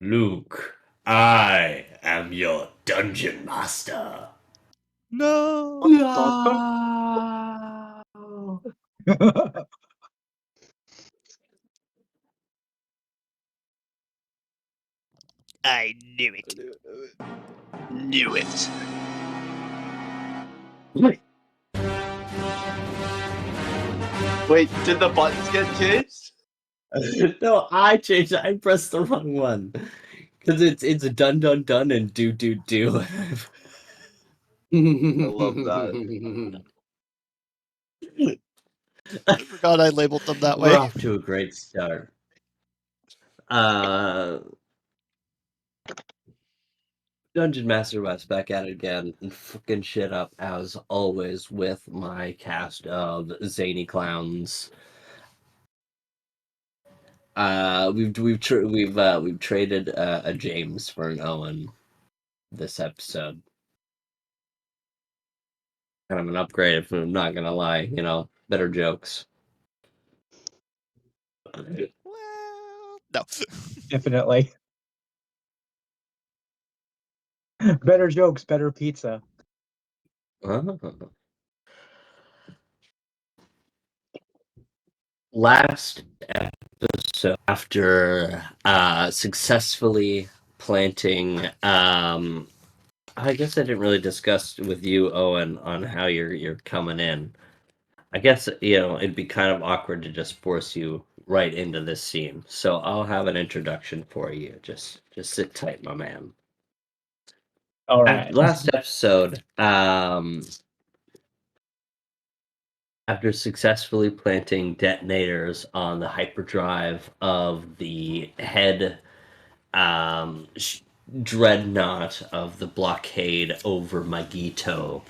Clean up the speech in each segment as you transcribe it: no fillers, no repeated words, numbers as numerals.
Luke, I am your dungeon master. No. No. I knew it. Knew it. Wait, did the buttons get changed? No, I changed it. I pressed the wrong one. Because it's a dun dun dun and do do do. I love that. I forgot I labeled them that We're way. off to a great start. Dungeon Master West back at it again and fucking shit up as always with my cast of zany clowns. We've traded a James for an Owen this episode. Kind of an upgrade, if I'm not gonna lie. You know, better jokes. Well, no. Definitely. Better jokes, better pizza. Last episode, after successfully planting, I guess I didn't really discuss with you, Owen, on how you're coming in. I guess it'd be kind of awkward to just force you right into this scene. So I'll have an introduction for you. Just sit tight, my man. All right. Last episode, after successfully planting detonators on the hyperdrive of the head dreadnought of the blockade over Magito,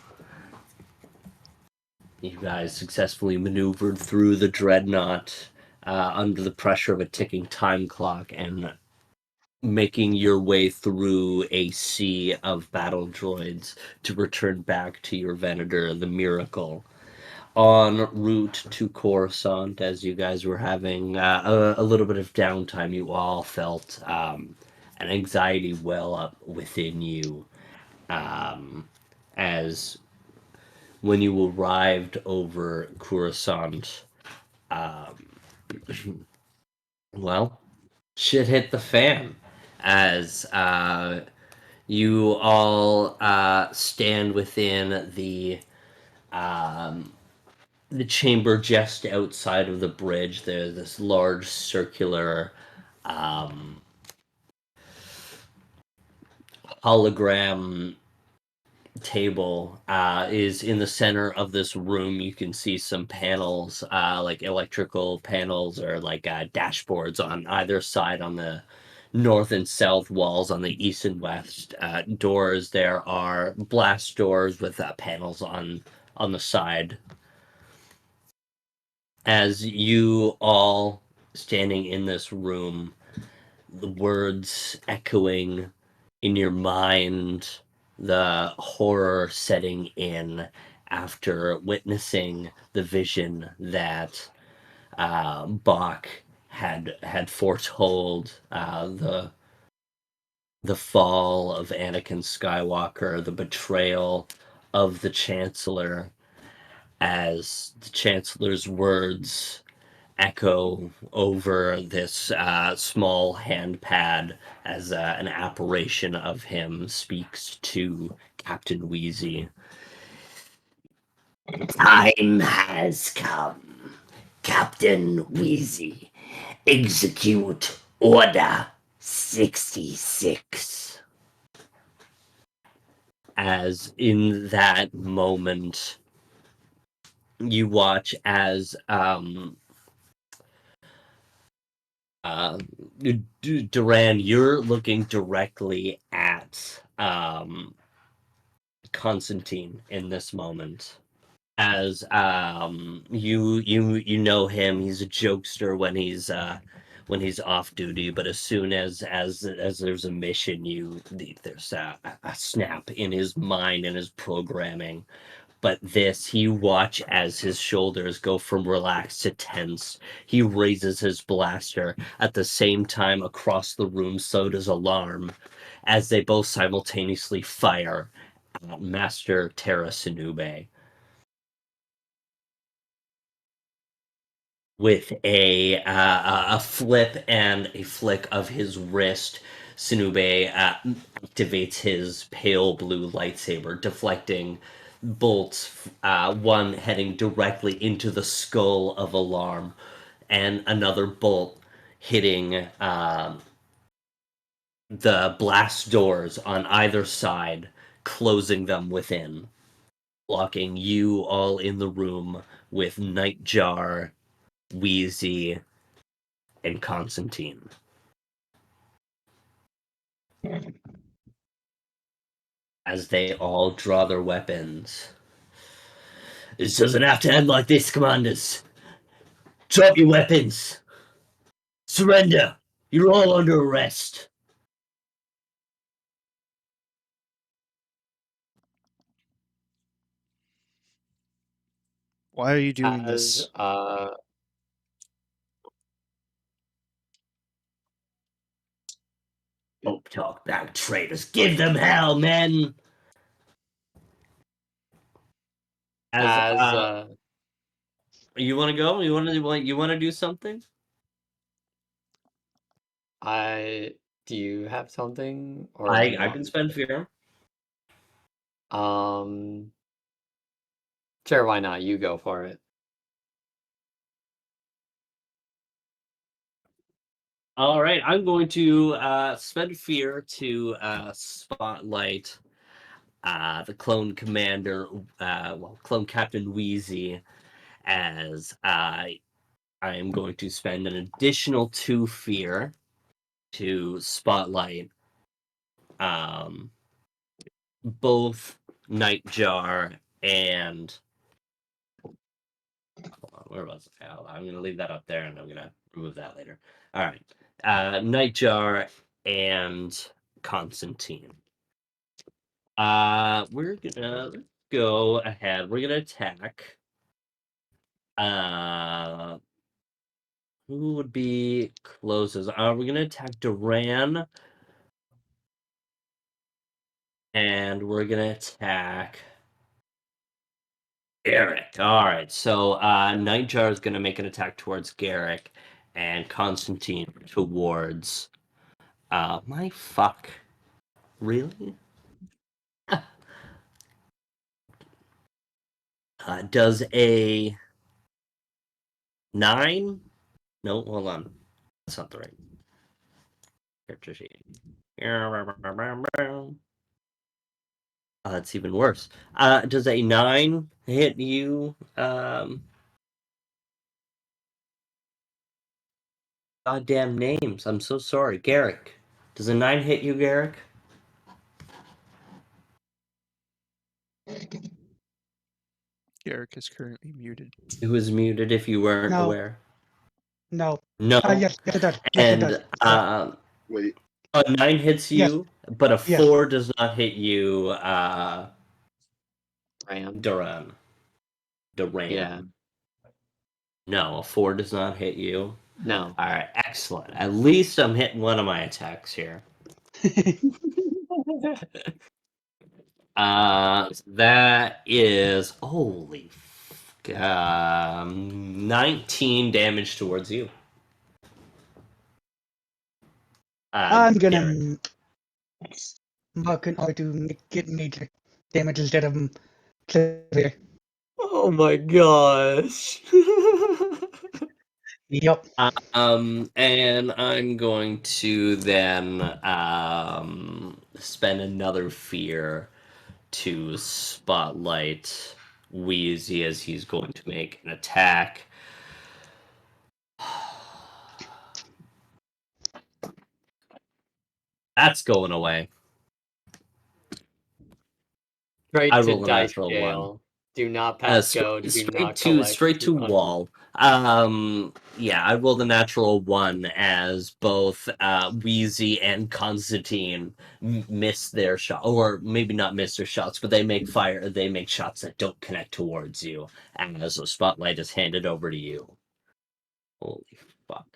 you guys successfully maneuvered through the dreadnought under the pressure of a ticking time clock and making your way through a sea of battle droids to return back to your Venator, the Miracle. En route to Coruscant, as you guys were having a little bit of downtime, you all felt an anxiety well up within you as when you arrived over Coruscant, well, shit hit the fan as you all stand within the chamber just outside of the bridge. There's this large circular hologram table is in the center of this room. You can see some panels, like electrical panels or like dashboards on either side on the north and south walls. On the east and west doors, there are blast doors with panels on the side. As you all standing in this room, the words echoing in your mind, the horror setting in after witnessing the vision that Bach had foretold, the fall of Anakin Skywalker, the betrayal of the Chancellor, as the Chancellor's words echo over this small hand pad as an apparition of him speaks to Captain Wheezy. Time has come. Captain Wheezy, execute Order 66. As in that moment, you watch as Duran, you're looking directly at Constantine in this moment. As you know him, he's a jokester when he's off duty, but as soon as there's a mission, there's a snap in his mind and his programming. But you watch as his shoulders go from relaxed to tense. He raises his blaster. At the same time, across the room, so does Alarm, as they both simultaneously fire at Master Terra Sinube. With a flip and a flick of his wrist, Sinube activates his pale blue lightsaber, deflecting bolts, one heading directly into the skull of Alarm, and another bolt hitting the blast doors on either side, closing them within, blocking you all in the room with Nightjar, Wheezy, and Constantine. As they all draw their weapons. This doesn't have to end like this, Commanders. Drop your weapons. Surrender. You're all under arrest. Why are you doing this? Don't talk about traitors. Give them hell, men. You want to go? You want to do something? Do you have something, or I can spend fear. Sure, why not? You go for it. All right, I'm going to spend fear to spotlight the clone commander, clone Captain Wheezy, as I am going to spend an additional 2 fear to spotlight both Nightjar and where was it? I'm going to leave that up there, and I'm going to remove that later. All right, Nightjar and Constantine. We're gonna go ahead. We're gonna attack. Who would be closest? We're gonna attack Duran, and we're gonna attack Garrick. All right. So Nightjar is gonna make an attack towards Garrick, and Constantine towards. My fuck. Really? Does a 9? No, hold on. That's not the right character sheet. That's even worse. Does a 9 hit you? Goddamn names. I'm so sorry. Garrick. Does a 9 hit you, Garrick? Garrick is currently muted. It was muted if you weren't No. aware. No. No. Yes, it does. Yes, it does. And Wait. a 9 hits Yes. you, but a Yes. 4 does not hit you, Duran. Duran. Yeah. No, a 4 does not hit you. No. All right, excellent. At least I'm hitting one of my attacks here. That is holy 19 damage towards you. I'm gonna Garrick. mark in order to get major damage instead of clear. Oh my gosh. Yup. And I'm going to then spend another fear to spotlight Wheezy as he's going to make an attack. That's going away. Straight I to roll a dice natural jail. one. Do not pass go. Do not collect straight to 200. wall. Yeah, I rolled a natural 1 as both Wheezy and Constantine miss their shot, or maybe not miss their shots, but they make shots that don't connect towards you, as the spotlight is handed over to you. Holy fuck.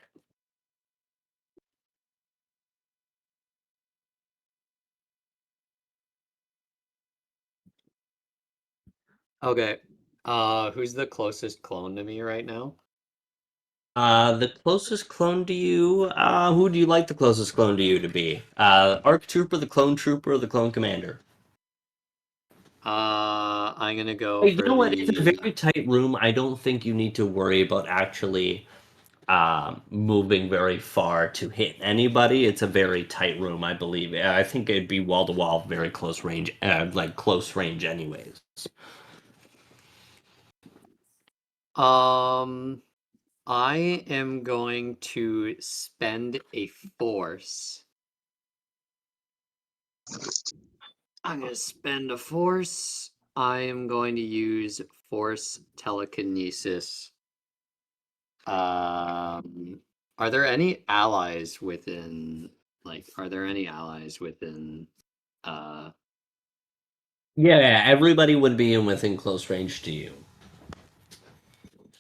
Okay. Who's the closest clone to me right now? The closest clone to you, who do you like the closest clone to you to be? Arc Trooper, the Clone Trooper, or the Clone Commander? I'm gonna go You for know what? It's a the. very tight room. I don't think you need to worry about actually moving very far to hit anybody. It's a very tight room, I believe. I think it'd be wall to wall, very close range, like close range, anyways. I am going to spend a force. I'm gonna spend a force. I am going to use force telekinesis. Are there any allies within? Are there any allies within? Yeah, everybody would be within close range to you.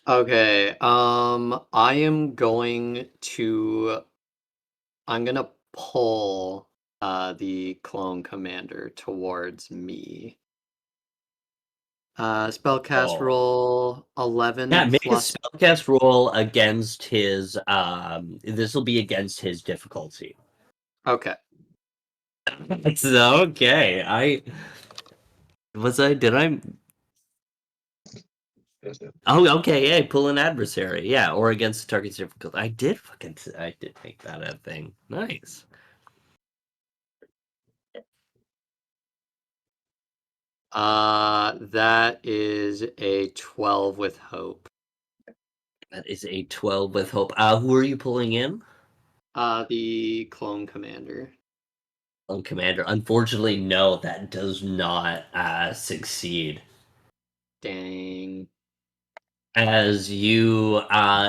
Okay. I am going to. I'm gonna pull the clone commander towards me. Spellcast Oh. roll 11 Yeah, make plus. a spellcast roll against his. This will be against his difficulty. Okay. It's okay. Did I? Oh, okay. Yeah, pull an adversary. Yeah, or against the target's difficulty. I did make that a thing. Nice. That is a 12 with hope. That is a 12 with hope. Who are you pulling in? The clone commander. Clone Commander. Unfortunately, no, that does not succeed. Dang. As you,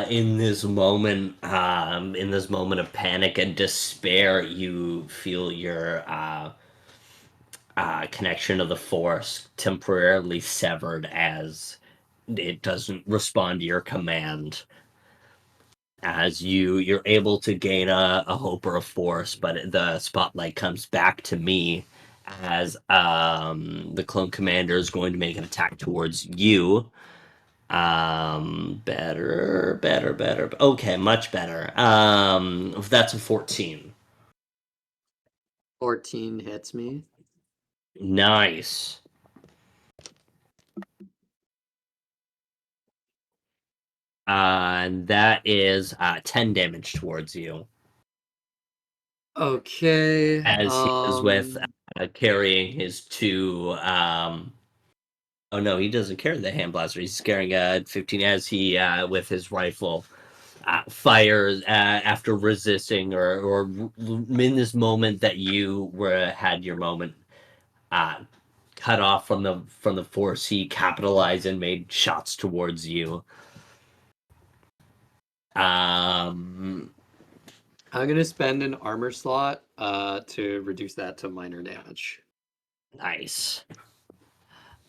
in this moment of panic and despair, you feel your connection to the Force temporarily severed as it doesn't respond to your command. As you're able to gain a hope or a force, but the spotlight comes back to me as the clone commander is going to make an attack towards you. Better. Okay, much better. That's a 14. 14 hits me. Nice. And that is 10 damage towards you. Okay. As he is with carrying his two. Oh no, he doesn't carry the hand blaster. He's carrying 15 as he with his rifle fires after resisting or in this moment that you had your moment cut off from the force. He capitalized and made shots towards you. I'm gonna spend an armor slot to reduce that to minor damage. Nice.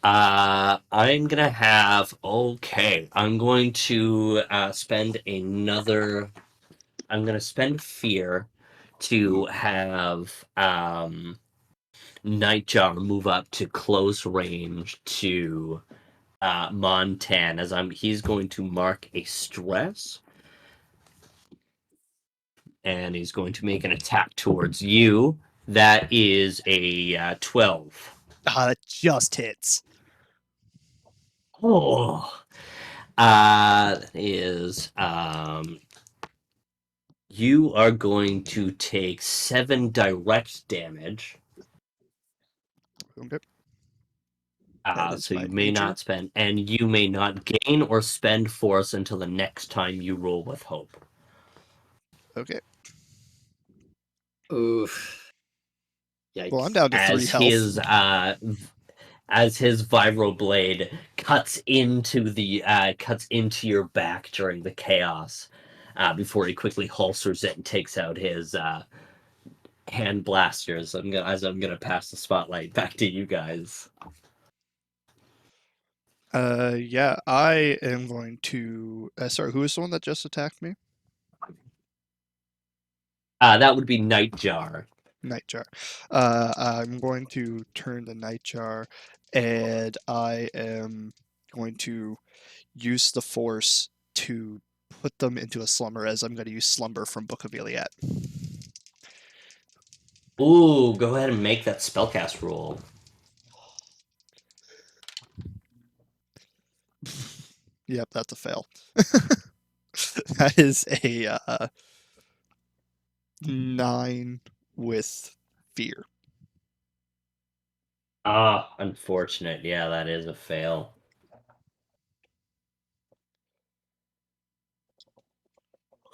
I'm gonna have I'm going to spend another. I'm gonna spend fear to have Nightjar move up to close range to Montan as he's going to mark a stress. And he's going to make an attack towards you. That is a 12. That just hits. Oh, that is you are going to take 7 direct damage. Okay. That is So my you may major. not spend, and you may not gain or spend force until the next time you roll with hope. Okay. Oof. Yikes. Well, I'm down to 3 As health. his as his vibroblade cuts into your back during the chaos before he quickly holsters it and takes out his hand blasters. I'm gonna pass the spotlight back to you guys. Yeah, I am going to. Sorry, who is the one that just attacked me? That would be Nightjar. Nightjar. I'm going to turn the Nightjar, and I am going to use the Force to put them into a slumber, as I'm going to use Slumber from Book of Iliad. Ooh, go ahead and make that spellcast roll. Yep, that's a fail. That is a 9 with fear. Ah, unfortunate. Yeah, that is a fail.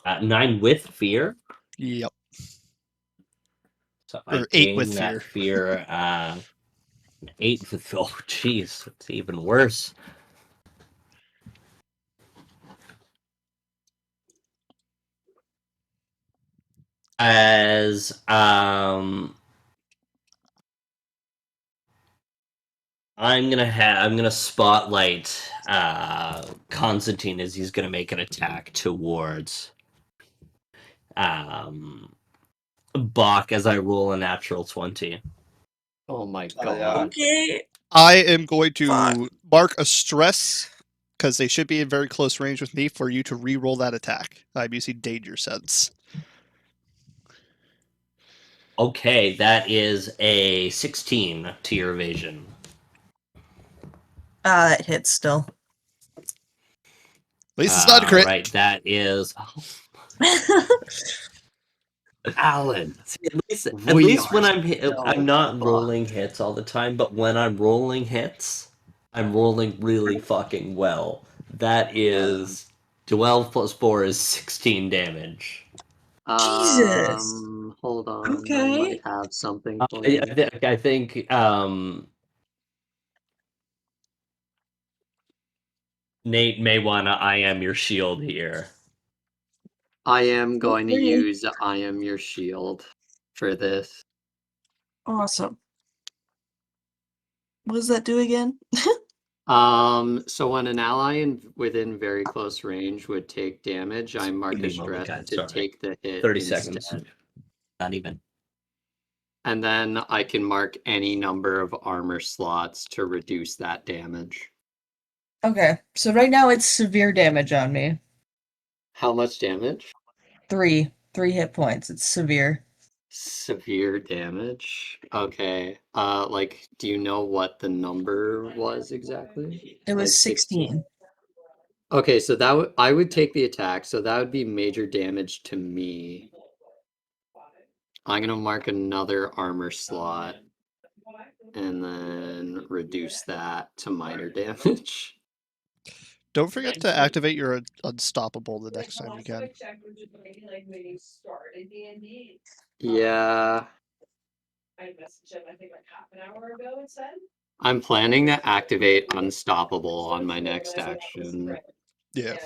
9 with fear? Yep. So Or I 8 with gain that fear. fear. 8 with fear. Oh, jeez. It's even worse. As I'm gonna spotlight Constantine as he's gonna make an attack towards Bach as I roll a natural 20. Oh my Oh, god. yeah. Okay. I am going to Fuck. mark a stress, because they should be in very close range with me, for you to re-roll that attack. I'm using Danger Sense. Okay, that is a 16 to your evasion. It hits still. At least it's not a crit. Right, that is Alan. See, at We least are when so I'm not fucked. rolling hits all the time, but when I'm rolling hits, I'm rolling really fucking well. That is 12 plus 4 is 16 damage. Jesus. Hold on. I Okay. might have something for you. I think Nate may wanna I am your shield here. I am going to Okay. use I am your shield for this. Awesome. What does that do again? So when an ally within very close range would take damage, I mark Give a me a moment, stress guys, to sorry. take the hit 30 instead. seconds. Not even. And then I can mark any number of armor slots to reduce that damage. Okay, so right now it's severe damage on me. How much damage? 3 hit points. It's severe. Severe damage. Okay. Like, do you know what the number was exactly? It was Like 16. Okay, so that I would take the attack, so that would be major damage to me. I'm gonna mark another armor slot and then reduce that to minor damage. Don't forget to activate your Unstoppable the next time you can. Yeah. I'm planning to activate Unstoppable on my next action. Yeah.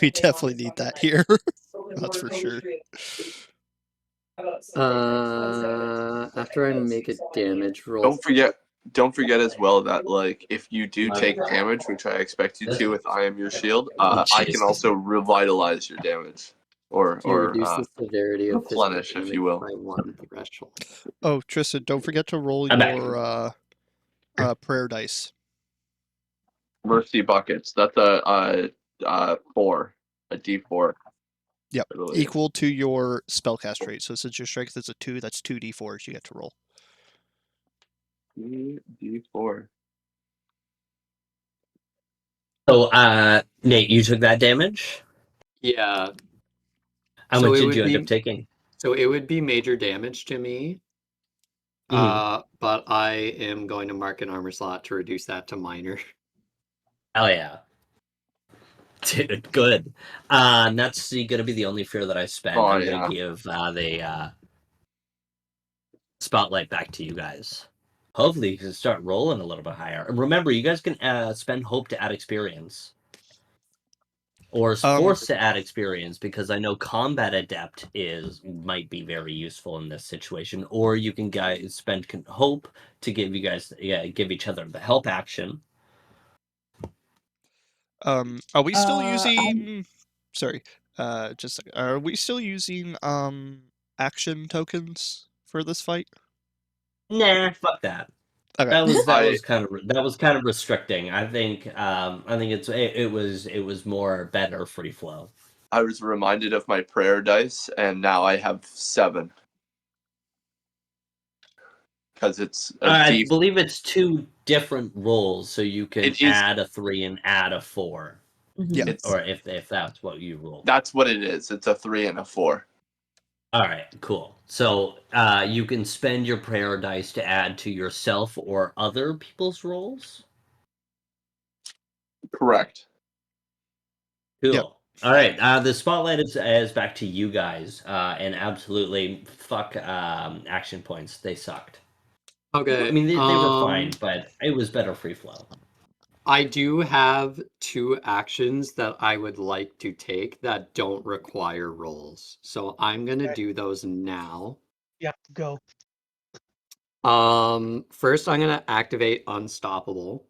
We definitely need that here. That's for sure. After I make a damage roll. Don't forget as well that like if you do take damage, which I expect you to with I am your shield, I can also revitalize your damage or You reduce the severity of physical replenish, if damage you will. by 1 threshold. Oh, Tristan, don't forget to roll I'm back. your prayer dice. Mercy buckets. That's a 4, a D4. Yep, I believe. equal to your spellcast rate. So since your strength is a 2, that's 2 d4s you get to roll. D4. So, Nate, you took that damage? Yeah. How So much it did would you end be- up taking? So it would be major damage to me. But I am going to mark an armor slot to reduce that to minor. Hell yeah. Dude, good. That's gonna be the only fear that I spend. Oh, I'm yeah. gonna give the spotlight back to you guys. Hopefully, you can start rolling a little bit higher. And remember, you guys can spend hope to add experience. Or is forced to add experience, because I know combat adept might be very useful in this situation. Or you can guys spend hope to give give each other the help action. Are we still I'm- using? Sorry, just a second. Are we still using action tokens for this fight? Nah, fuck that. Okay. That was I kind of restricting. I think it was more better free flow. I was reminded of my prayer dice, and now I have 7 because it's a I D. believe it's 2 different rolls, so you can It is. add a 3 and add a 4. Yeah. It's Or if that's what you roll. that's what it is. It's a 3 and a 4. All right, cool. So you can spend your prayer dice to add to yourself or other people's rolls. Correct. Cool. Yep. All right. The spotlight is back to you guys, and absolutely fuck action points. They sucked. Okay. I mean, they were fine, but it was better free flow. I do have 2 actions that I would like to take that don't require rolls. So I'm gonna Okay. do those now. Yep, go. First I'm gonna activate Unstoppable.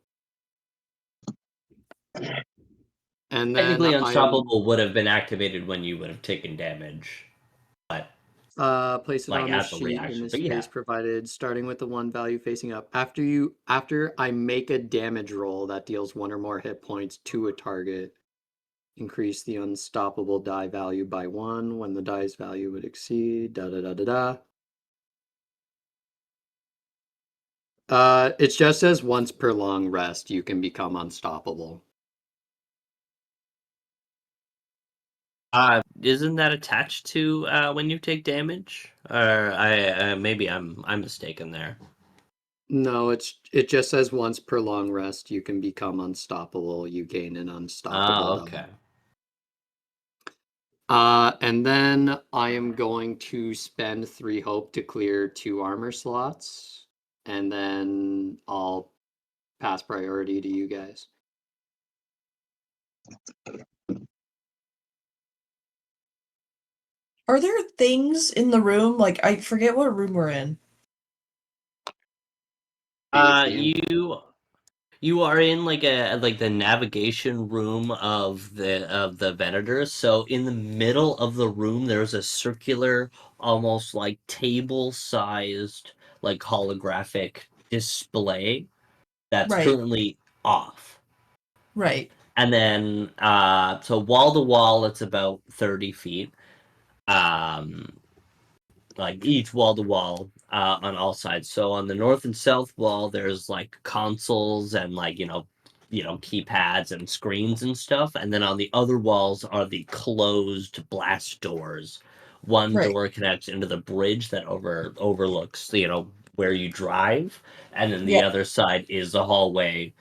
And then Technically, Unstoppable would have been activated when you would have taken damage, but place it like on the as a sheet in reaction. the But yeah, space provided, starting with the 1 value facing up. After I make a damage roll that deals 1 or more hit points to a target, increase the unstoppable die value by 1 when the die's value would exceed It just says once per long rest you can become unstoppable. isn't that attached to when you take damage? Or maybe I'm mistaken there. No, it just says once per long rest you can become unstoppable. You gain an unstoppable die. Okay. And then I am going to spend 3 hope to clear 2 armor slots, and then I'll pass priority to you guys. Are there things in the room? Like, I forget what room we're in. You are in like the navigation room of the Venators. So in the middle of the room, there's a circular, almost like table-sized, like holographic display that's Right. currently off. Right. And then so wall to wall, it's about 30 feet. Like each wall to wall on all sides. So on the north and south wall, there's like consoles and like keypads and screens and stuff. And then on the other walls are the closed blast doors. One Right. door connects into the bridge that overlooks where you drive, and then the Yeah. other side is the hallway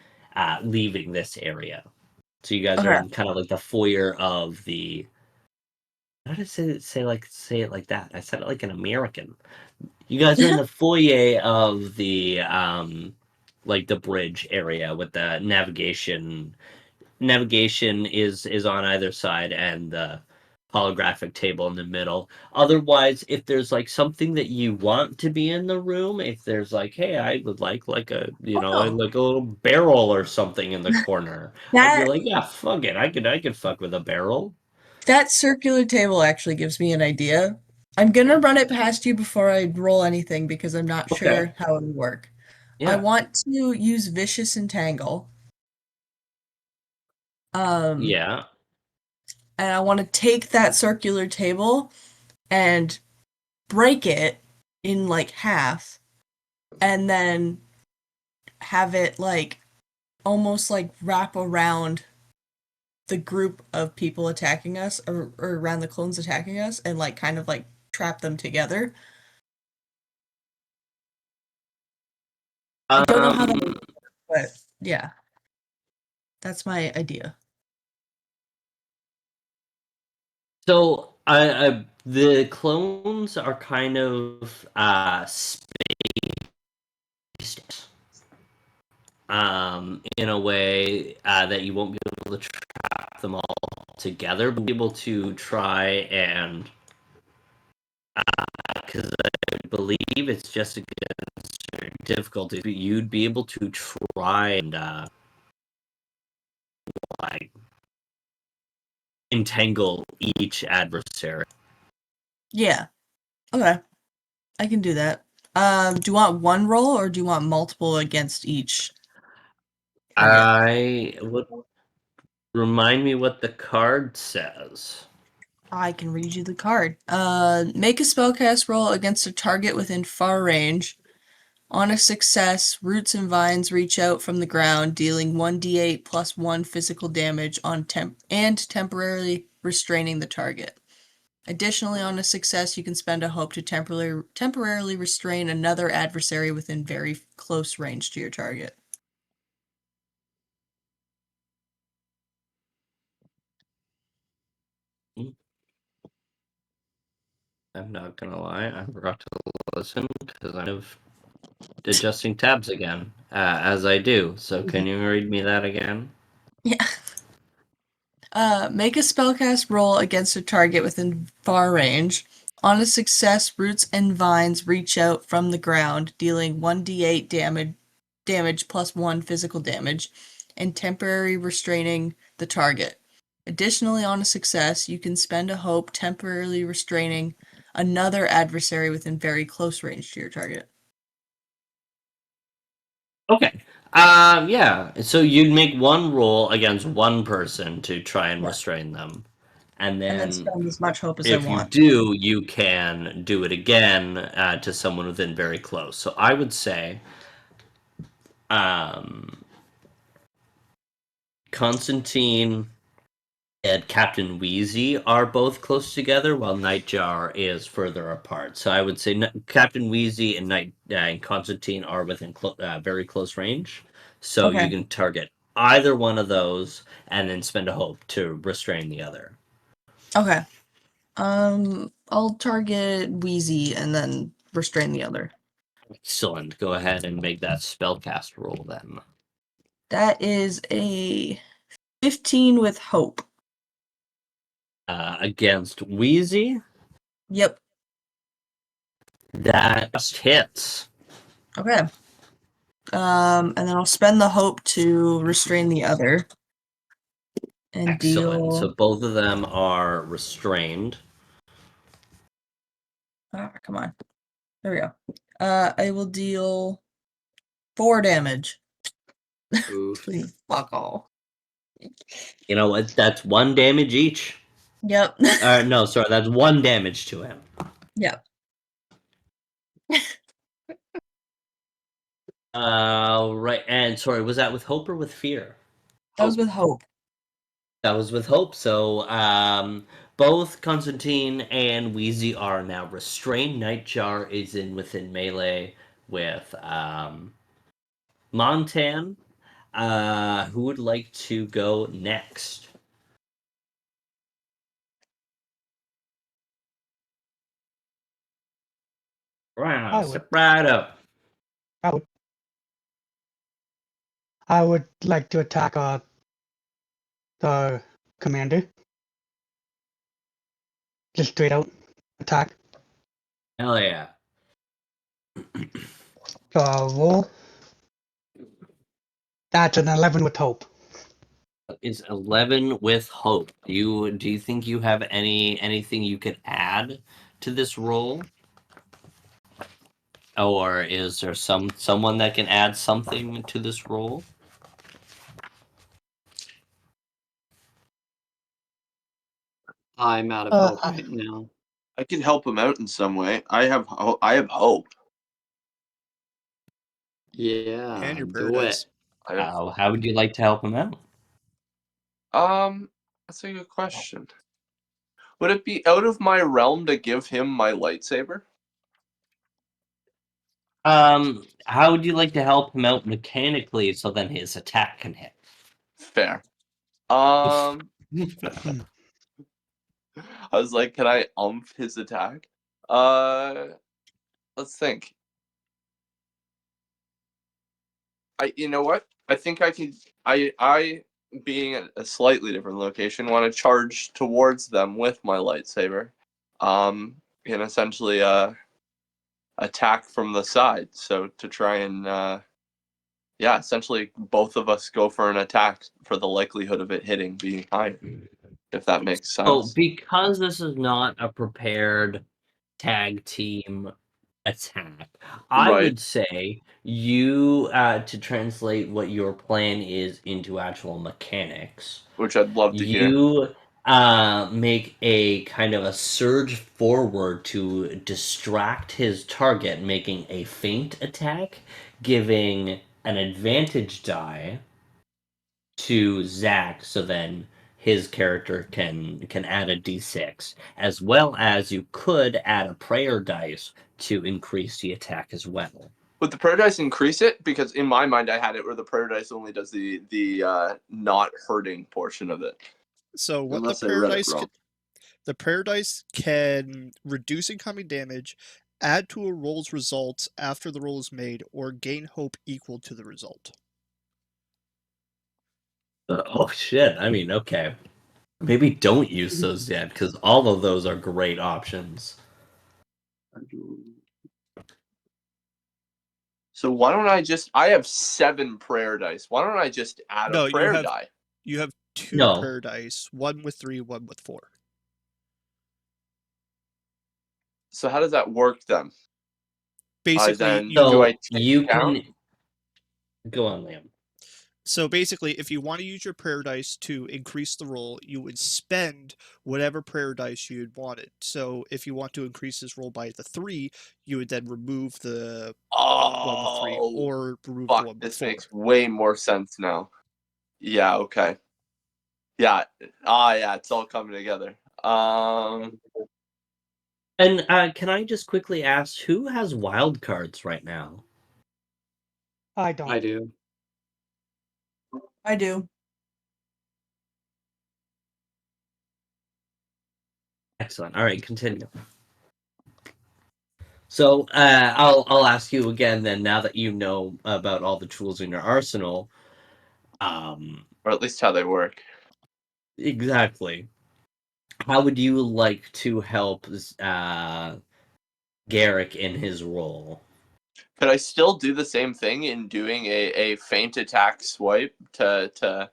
leaving this area. So you guys are Okay. in kind of like the foyer of the. How did I say it like that? I said it like an American. You guys are in the foyer of the like the bridge area with the navigation. Navigation is on either side, and the holographic table in the middle. Otherwise, if there's like something that you want to be in the room, if there's like, hey, I would like a Oh. like a little barrel or something in the corner, I'd be That like, yeah, fuck it, I could fuck with a barrel. that circular table actually gives me an idea. I'm gonna run it past you before I roll anything because I'm not Okay. sure how it would work. I Yeah. want to use Vicious Entangle. Yeah. And I want to take that circular table and break it in like half and then have it like almost like wrap around the group of people attacking us or around the clones attacking us and like kind of like trap them together. I don't know how that Um, would work, but yeah. That's my idea. so the clones are kind of spaced in a way that you won't be able to trap them all together, but be able to try and because I believe it's just against certain difficulties, but you'd be able to try and like entangle each adversary. Yeah. Okay. I can do that. Do you want one roll or do you want multiple against each target? I would remind me what the card says. I can read you the card. Make a spellcast roll against a target within far range. On a success, roots and vines reach out from the ground, dealing 1d8 plus 1 physical damage on temporarily restraining the target. Additionally, on a success, you can spend a hope to temporarily restrain another adversary within very close range to your target. I'm not gonna lie, I forgot to listen because I'm adjusting tabs again, as I do. So can you read me that again? Yeah. Make a spellcast roll against a target within far range. On a success, roots and vines reach out from the ground, dealing 1d8 damage plus 1 physical damage, and temporarily restraining the target. Additionally, on a success, you can spend a hope temporarily restraining another adversary within very close range to your target. Okay. Yeah. So you'd make one roll against one person to try and Yeah. restrain them, and And then then spend as much hope as I if you want. do, you can do it again to someone within very close. So I would say, Constantine and Captain Wheezy are both close together, while Nightjar is further apart. So I would say Captain Wheezy and and Constantine are within very close range. So you Okay. can target either one of those and then spend a hope to restrain the other. Okay. I'll target Wheezy and then restrain the other. Excellent. Go ahead and make that spellcast roll then. That is a 15 with hope. Against Wheezy, Yep. that just hits. Okay. And then I'll spend the hope to restrain the other. And Excellent. So deal. both of them are restrained. Come on. There we go. I will deal 4 damage. Oof. Please, fuck all. You know what? That's 1 damage each. Yep. No, sorry, that's 1 damage to him. Yep. Right. And sorry, was that with hope or with fear? That was with hope. That was with hope. So, both Constantine and Wheezy are now restrained. Nightjar is within melee with Montan. Who would like to go next? Wow, I would. step right up. I would. I would like to attack the commander. Just straight out attack. Hell yeah. Roll. That's an 11 with hope. Is 11 with hope. Do you think you have anything you could add to this roll? Or is there someone that can add something to this roll? I'm out of Uh, hope right now. I can help him out in some way. I have hope. Yeah, And your do paradise. it. I have, How would you like to help him out? that's a good question. Would it be out of my realm to give him my lightsaber? How would you like to help him out mechanically so then his attack can hit? Fair. I was like, can I his attack? Let's think. You know what? I think I could. I being at a slightly different location, want to charge towards them with my lightsaber, and essentially attack from the side. So to try and essentially both of us go for an attack for the likelihood of it hitting being higher, if that makes So, sense. because this is not a prepared tag team attack, I Right. would say you, to translate what your plan is into actual mechanics, Which I'd love to hear. you make a kind of a surge forward to distract his target, making a feint attack, giving an advantage die to Zach, so then his character can add a d6, as well as you could add a prayer dice to increase the attack as well. Would the prayer dice increase it? Because in my mind, I had it where the prayer dice only does the not hurting portion of it. So what Unless the I prayer read it dice wrong. can, the prayer dice can reduce incoming damage, add to a roll's results after the roll is made, or gain hope equal to the result. Oh shit! I mean, okay, maybe don't use those yet, because all of those are great options. So why don't I have 7 prayer dice. Why don't I just add a No, prayer die? you have 2 No. prayer dice, one with 3, one with 4. So how does that work then? Basically, Then you do So I take you down? can go on, Liam. So basically, if you want to use your prayer dice to increase the roll, you would spend whatever prayer dice you'd wanted. So if you want to increase this roll by the 3, you would then remove the one with 3 Oh, or remove the fuck! one with This 4. makes way more sense now. Yeah. Okay. Yeah. Yeah. It's all coming together. And can I just quickly ask, who has wild cards right now? I don't. I do. I do. Excellent. All right, continue. So I'll ask you again then. Now that you know about all the tools in your arsenal, Or at least how they work. exactly. How would you like to help Garrick in his role? Could I still do the same thing in doing a feint attack swipe to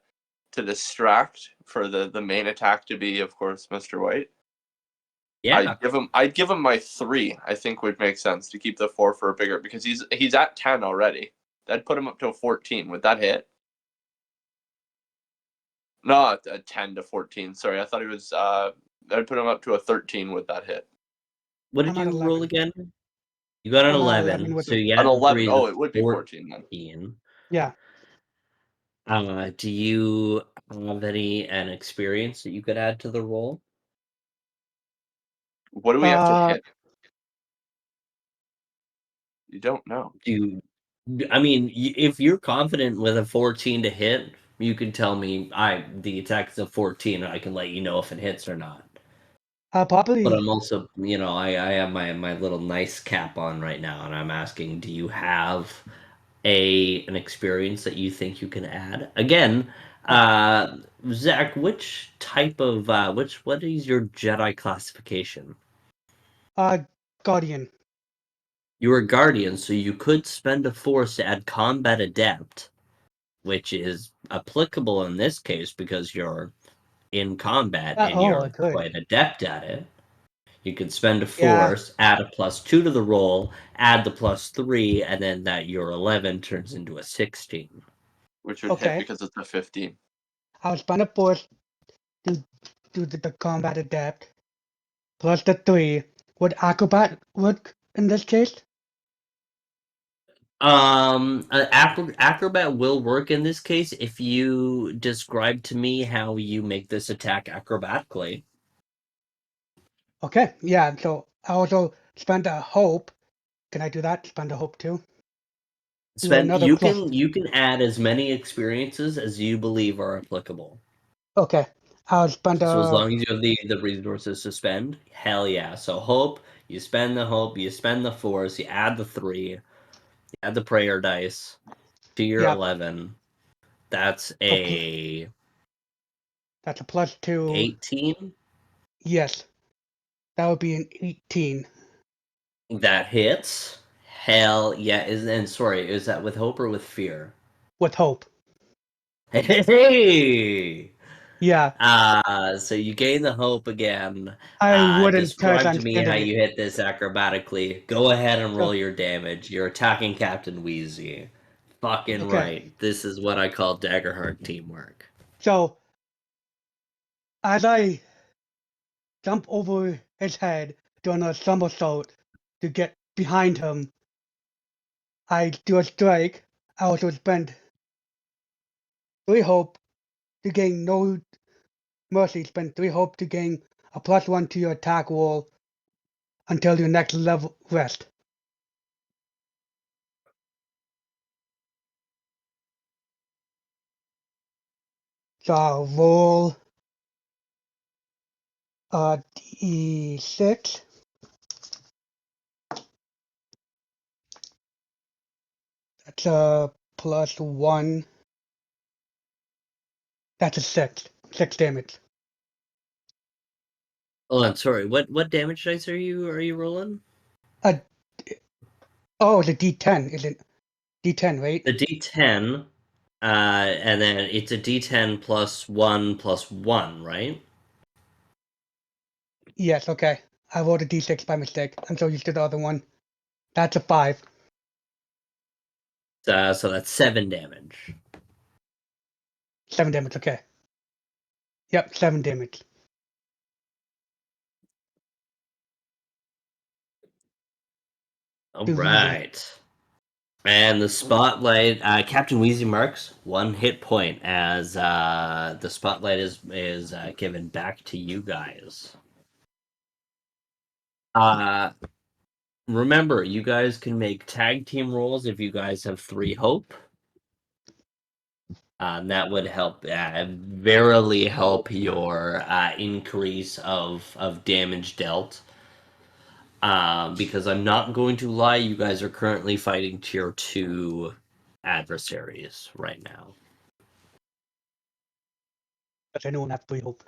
distract for the main attack to be, of course, Mr. White? Yeah. I'd give him my 3. I think would make sense to keep the 4 for a bigger, because he's at 10 already. That'd put him up to a 14. Would that hit? No, a 10 to 14. Sorry, I thought he was. I'd put him up to a 13. Would that hit? What did I'm at you roll 11. again? You got an I'm at 11, 11 with so the. you An add 11. 3 Oh, to it would be 14 then. 14. Yeah. Do you have an experience that you could add to the roll? What do we have to Uh, hit? You don't know. I mean, if you're confident with a 14 to hit, you can tell me the attack is a 14, and I can let you know if it hits or not. But probably. I'm also, I have my little nice cap on right now, and I'm asking, do you have an experience that you think you can add? Again, Zach, which type of what is your Jedi classification? Guardian. You're a guardian, so you could spend a force to add combat adept, which is applicable in this case because you're in combat and I you're could. quite adept at it. You could spend a Yeah. force, add a +2 to the roll, add the +3, and then that your 11 turns into a 16. Which would hit Okay. because it's a 15. I'll spend a force to do the combat adept plus the 3. Would acrobat work in this case? Acrobat will work in this case if you describe to me how you make this attack acrobatically. Okay. Yeah. So I also spend a hope. Can I do that? Spend a hope too. Another You plus. can add as many experiences as you believe are applicable. Okay. I'll spend So as a. long as you have the resources to spend, hell yeah. So hope, you spend the hope, you spend the force, you add the 3, you add the prayer dice to your Yeah. 11. That's a That's a +2. 18. Yes. That would be an 18. That hits. Hell yeah! Is that with hope or with fear? With hope. Hey! Yeah. So you gain the hope again. I wouldn't because Describe I'm to me how standing. you hit this acrobatically. Go ahead and roll So- your damage. You're attacking Captain Wheezy. Fucking Okay. right. This is what I call Daggerheart teamwork. So, as I jump over his head, doing a somersault to get behind him, I do a strike. I also spend 3 hope to gain no mercy. Spend 3 hope to gain a +1 to your attack roll until your next level rest. So I'll roll a d6. That's a +1. That's a 6. 6 damage. Oh, I'm sorry. What damage dice are you rolling? Oh, it's a d10, isn't d10, right? The D10, and then it's a D10 +1 +1, right? Yes, okay. I rolled a d6 by mistake. I'm so used to the other one. That's a 5. So that's 7 damage. 7 damage, okay. Yep, 7 damage. All Too easy. right. And the spotlight, Captain Wheezy marks 1 hit point as the spotlight is given back to you guys. Remember, you guys can make tag team rolls if you guys have 3 hope. That would help, verily help your increase of damage dealt. Because I'm not going to lie, you guys are currently fighting tier 2 adversaries right now. Does anyone have 3 hope?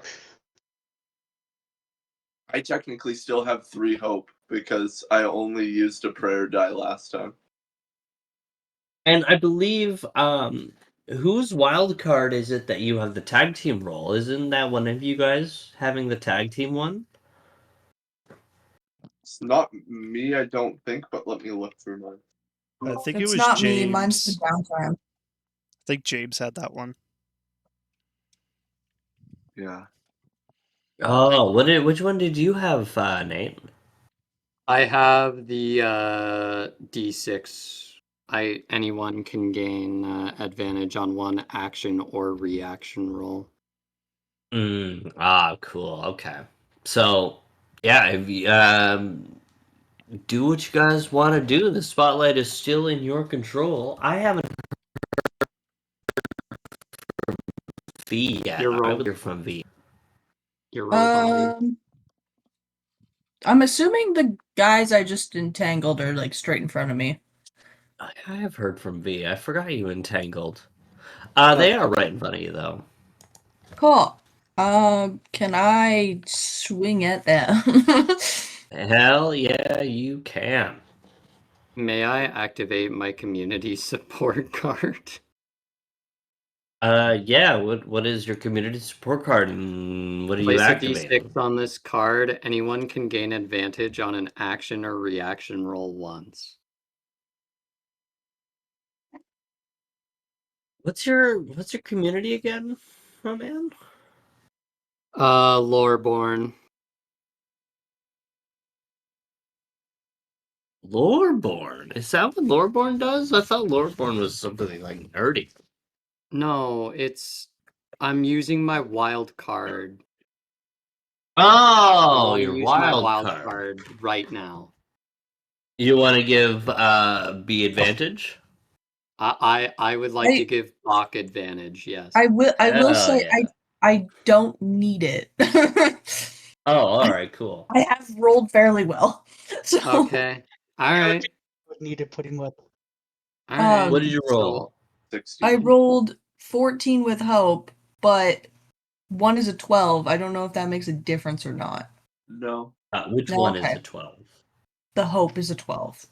I technically still have 3 hope because I only used a prayer die last time. And I believe, whose wild card is it that you have the tag team role? Isn't that one of you guys having the tag team one? It's not me, I don't think, but let me look through mine. I think it It's was not James. me. Mine's the downtime. I think James had that one. Yeah. Oh, which one did you have, Nate? I have the D6. Anyone can gain advantage on 1 action or reaction roll. Cool. Okay. So, yeah, if you, do what you guys want to do. The spotlight is still in your control. I haven't heard from V yet. Your I roll. would hear from V. Your roll. I'm assuming the guys I just entangled are like straight in front of me. I have heard from V. I forgot you entangled. They are right in front of you, though. Cool. Can I swing at them? Hell yeah, you can. May I activate my community support card? Yeah. What is your community support card, and what are you Place a activating? D6 on this card. Anyone can gain advantage on an action or reaction roll once. What's your community again, my man? Loreborn. Loreborn. Is that what Loreborn does? I thought Loreborn was something like nerdy. No, I'm using my wild card. Oh, I your use my wild wild card. card right now. You want to give B advantage? I would like to give Bach advantage, yes. I will Hell say yeah. I don't need it. Oh, all right, cool. I have rolled fairly well. So Okay. Alright. Would need it pretty much. Alright. What did you roll? 60. I rolled 14 with hope, but 1 is a 12. I don't know if that makes a difference or not. No. Which No, one is okay. a 12? The hope is a 12.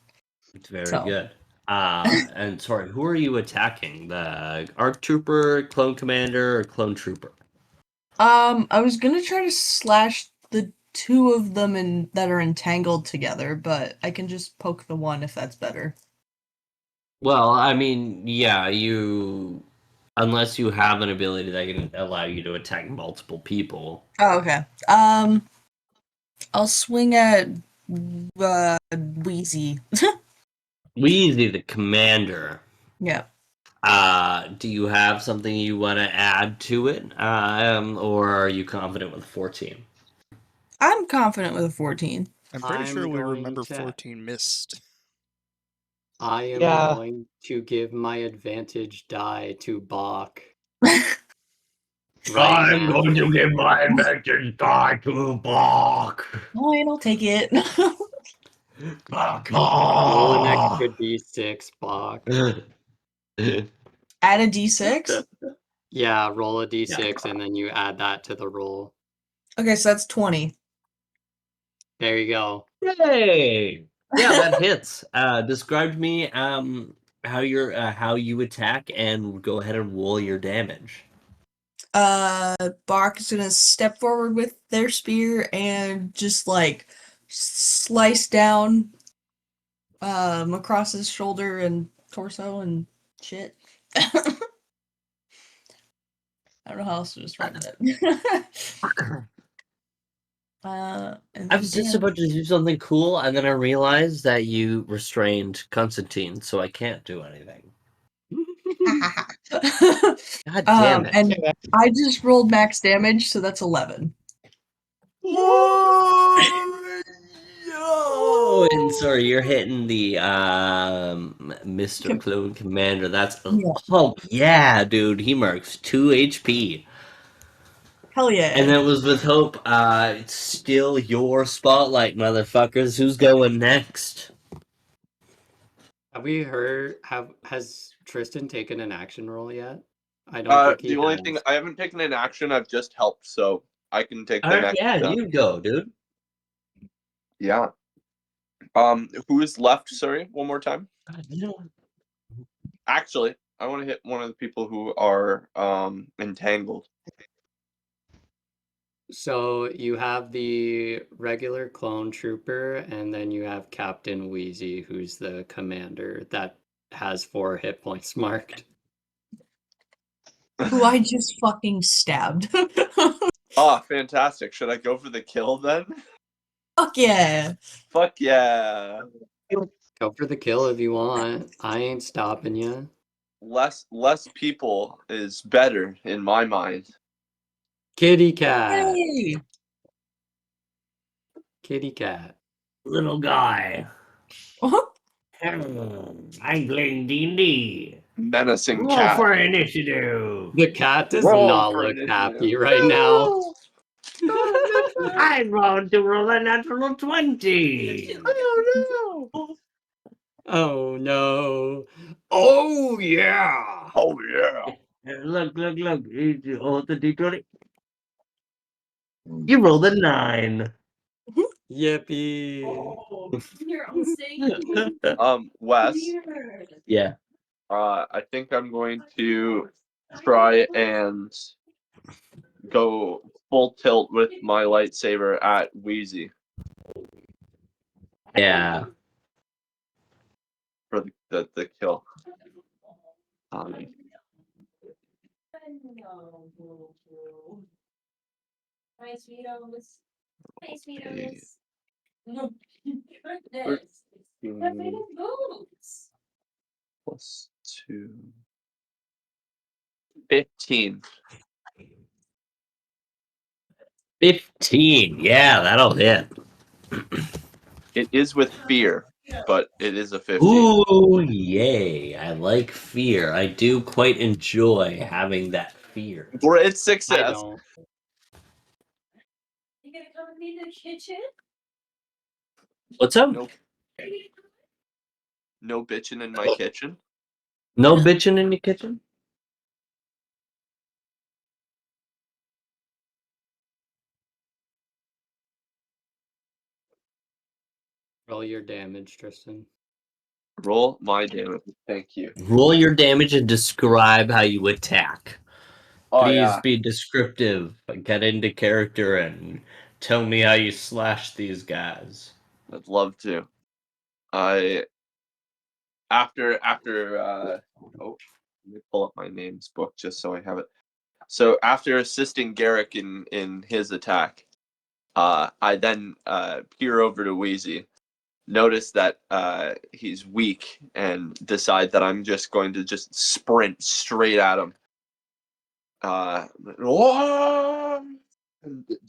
It's very So. good. And sorry, who are you attacking? The ARC Trooper, Clone Commander, or Clone Trooper? I was gonna try to slash the two of them that are entangled together, but I can just poke the one if that's better. Well, I mean, yeah, unless you have an ability that can allow you to attack multiple people. Oh, okay. I'll swing at Wheezy. Wheezy, the commander. Yeah. Do you have something you want to add to it? Or are you confident with 14? I'm confident with a 14. I'm pretty I'm sure we going remember to- 14 missed. I am Yeah. going to give my advantage die to Bach. I'm now. going to give my advantage die to Bach. Fine, I'll take it. Bach. Roll an extra d6, Bach. Add a d6. Yeah, roll a d6 and then you add that to the roll. Okay, so that's 20. There you go. Hey! Yeah, that hits. Describe to me how you attack and go ahead and roll your damage. Bach is gonna step forward with their spear and just like slice down across his shoulder and torso and shit. I don't know how else to describe that. And I was just damn. about to do something cool, and then I realized that you restrained Constantine, so I can't do anything. God damn it. And I just rolled max damage, so that's 11. Oh, and sorry, you're hitting the Mr. Clone Commander. That's Yeah. oh yeah, dude. He marks 2 HP. Hell yeah. And it was with hope. It's still your spotlight, motherfuckers. Who's going next? Have we heard has Tristan taken an action roll yet? I don't think he The only has. thing I haven't taken an action, I've just helped, so I can take the Alright, next. yeah, you go, dude. Yeah. Who is left? Sorry, one more time. Actually, I want to hit one of the people who are entangled. So you have the regular clone trooper, and then you have Captain Wheezy, who's the commander that has 4 hit points marked. Who I just fucking stabbed. Ah, fantastic. Should I go for the kill then? Fuck yeah. Fuck yeah. Go for the kill if you want. I ain't stopping you. Less people is better in my mind. Kitty cat. Hey. Kitty cat. Little guy. Oh, I'm playing D&D. Menacing Roll cat. for initiative. The cat does Roll not for look initiative. happy right now. I'm going to roll a natural 20. Oh no. Oh no. Oh yeah. Oh yeah. Look. You hold the D20. You rolled a 9. Yippee. Wes. Yeah. I think I'm going to try and go full tilt with my lightsaber at Wheezy Yeah. for the kill. Okay. 13 plus 2. 15. 15. Yeah, that'll hit. It is with fear, but it is a 15. Ooh, yay. I like fear. I do quite enjoy having that fear. Great I success. don't. You gonna come with me to the kitchen? What's up? No bitching in my kitchen. No bitching in your kitchen? Roll your damage, Tristan. Roll my damage. Thank you. Roll your damage and describe how you attack. Oh Please yeah, be descriptive. Get into character and tell me how you slash these guys. I'd love to. I after oh, let me pull up my names book just so I have it. So after assisting Garrick in his attack, I then peer over to Wheezy, notice that he's weak, and decide that I'm just going to just sprint straight at him. And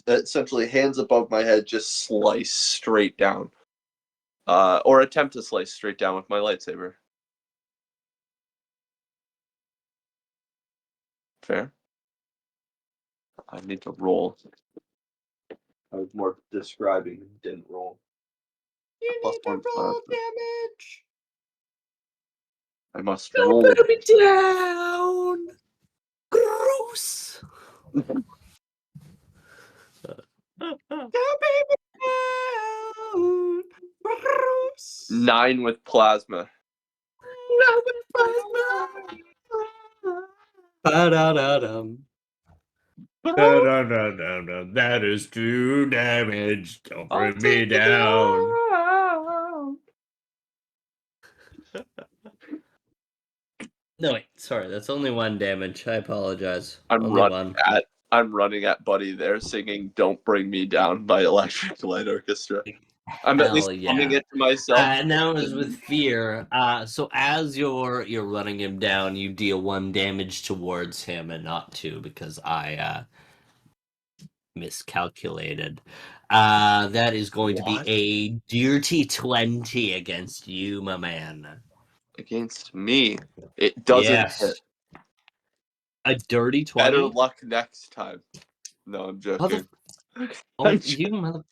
essentially, hands above my head, just slice straight down, or attempt to slice straight down with my lightsaber. Fair. I need to roll. I was more describing, didn't roll. You Plus need to one roll plasma. damage. I must Don't roll. put me down. Gross. Don't be down. Gross. 9 with plasma. Ba-da-da-dum. No. That is 2 damage. Don't I'll bring me take you down. down. No, wait. Sorry, that's only 1 damage. I apologize. I'm Only running 1. at Buddy there singing "Don't Bring Me Down" by Electric Light Orchestra. I'm at least Hell humming yeah. it to myself. And that was with fear. So as you're running him down, you deal 1 damage towards him and not 2 because I miscalculated. That is going to be What? a dirty 20 against you, my man. Against me, it doesn't hit. Yes. A dirty Better 20? luck next time. No, I'm joking. Oh, you mother...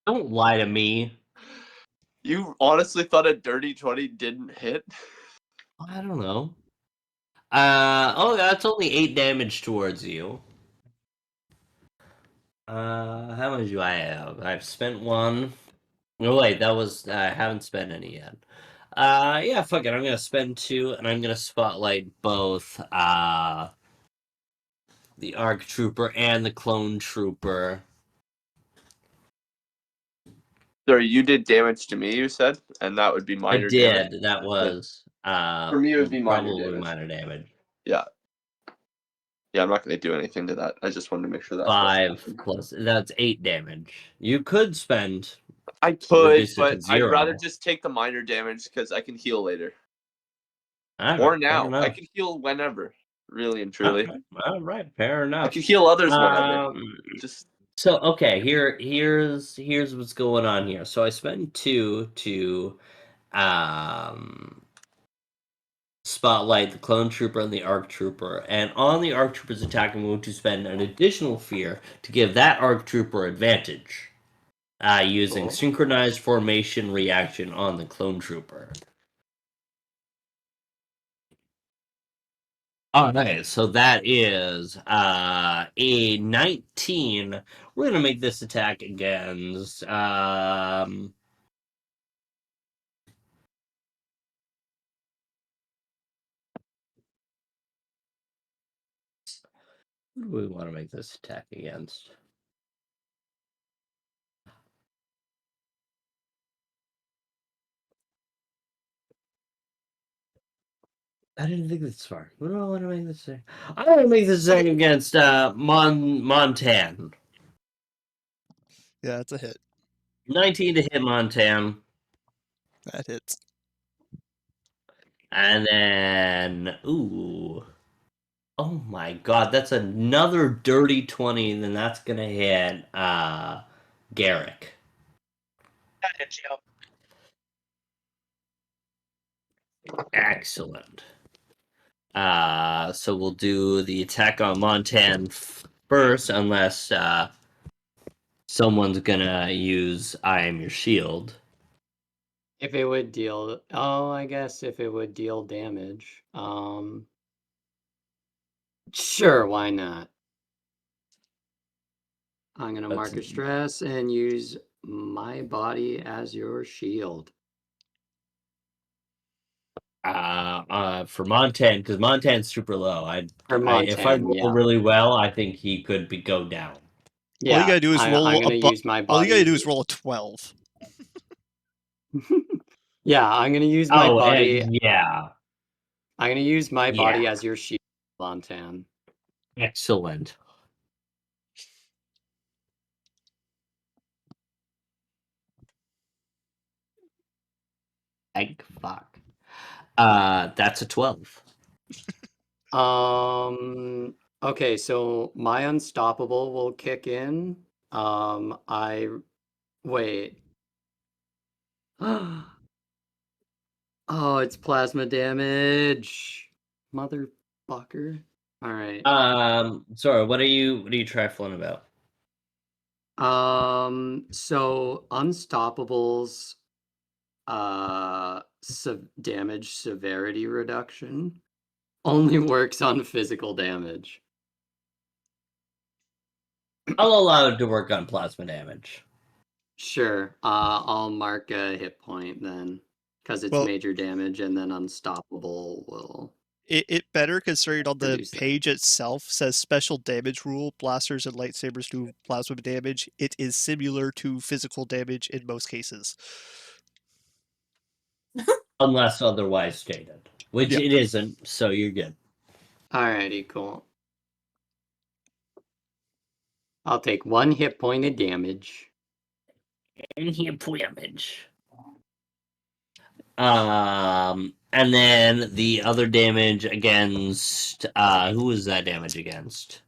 Don't lie to me. You honestly thought a dirty 20 didn't hit? I don't know. That's only 8 damage towards you. How much do I have? I've spent 1. Oh wait, that was I haven't spent any yet. Yeah, fuck it. I'm gonna spend 2, and I'm gonna spotlight both the ARC Trooper and the Clone Trooper. Sorry, you did damage to me, you said? And that would be minor I damage? did. That was For me, it would be minor probably damage. minor damage. Yeah. Yeah, I'm not going to do anything to that. I just wanted to make sure that 5 plus that's 8 damage. You could spend I could, reduce it to but I'd 0. rather just take the minor damage because I can heal later. All Or right, fair now. I enough. can heal whenever, really and truly. All right, fair I enough. can heal others whenever. Just So okay, here's what's going on here. So I spend 2 to spotlight the Clone Trooper and the ARC Trooper, and on the ARC Trooper's attack, I'm going to spend an additional fear to give that ARC Trooper advantage, using synchronized formation reaction on the Clone Trooper. Alright, so that is a 19. We're gonna make this attack against who do we want to make this attack against? I didn't think this far. What do I want to make this attack? I want to make this attack against Montan. Yeah, it's a hit. 19 to hit Montan. That hits. And then, ooh. Oh my god, that's another dirty 20, and then that's gonna hit Garrick. That hits you. Excellent. So we'll do the attack on Montan first, unless someone's gonna use I Am Your Shield. If it would deal, I guess if it would deal damage. Sure, why not? I'm gonna mark a stress and use my body as your shield. For Montan, because Montan's super low. If I Montan, roll yeah. really well, I think he could go down. Yeah, All you gotta do is roll I'm gonna use my body. All you gotta do is roll a 12. Yeah, I'm gonna use my body. Yeah. I'm gonna use my body Yeah. as your shield, Montan. Excellent. Thank fuck. That's a 12. Okay, so my unstoppable will kick in. Wait. Oh, it's plasma damage. Motherfucker. All right. Sorry, what are you trifling about? So Unstoppable's damage severity reduction only works on physical damage. I'll allow it to work on plasma damage. Sure. I'll mark a hit point then, because it's Well- major damage, and then Unstoppable will. It better considering on the Reduce that. page itself says special damage rule, blasters and lightsabers do plasma damage. It is similar to physical damage in most cases. Unless otherwise stated. Which Yeah. it isn't, so you're good. Alrighty, cool. I'll take 1 hit point of damage. And hit damage. And then the other damage against who was that damage against?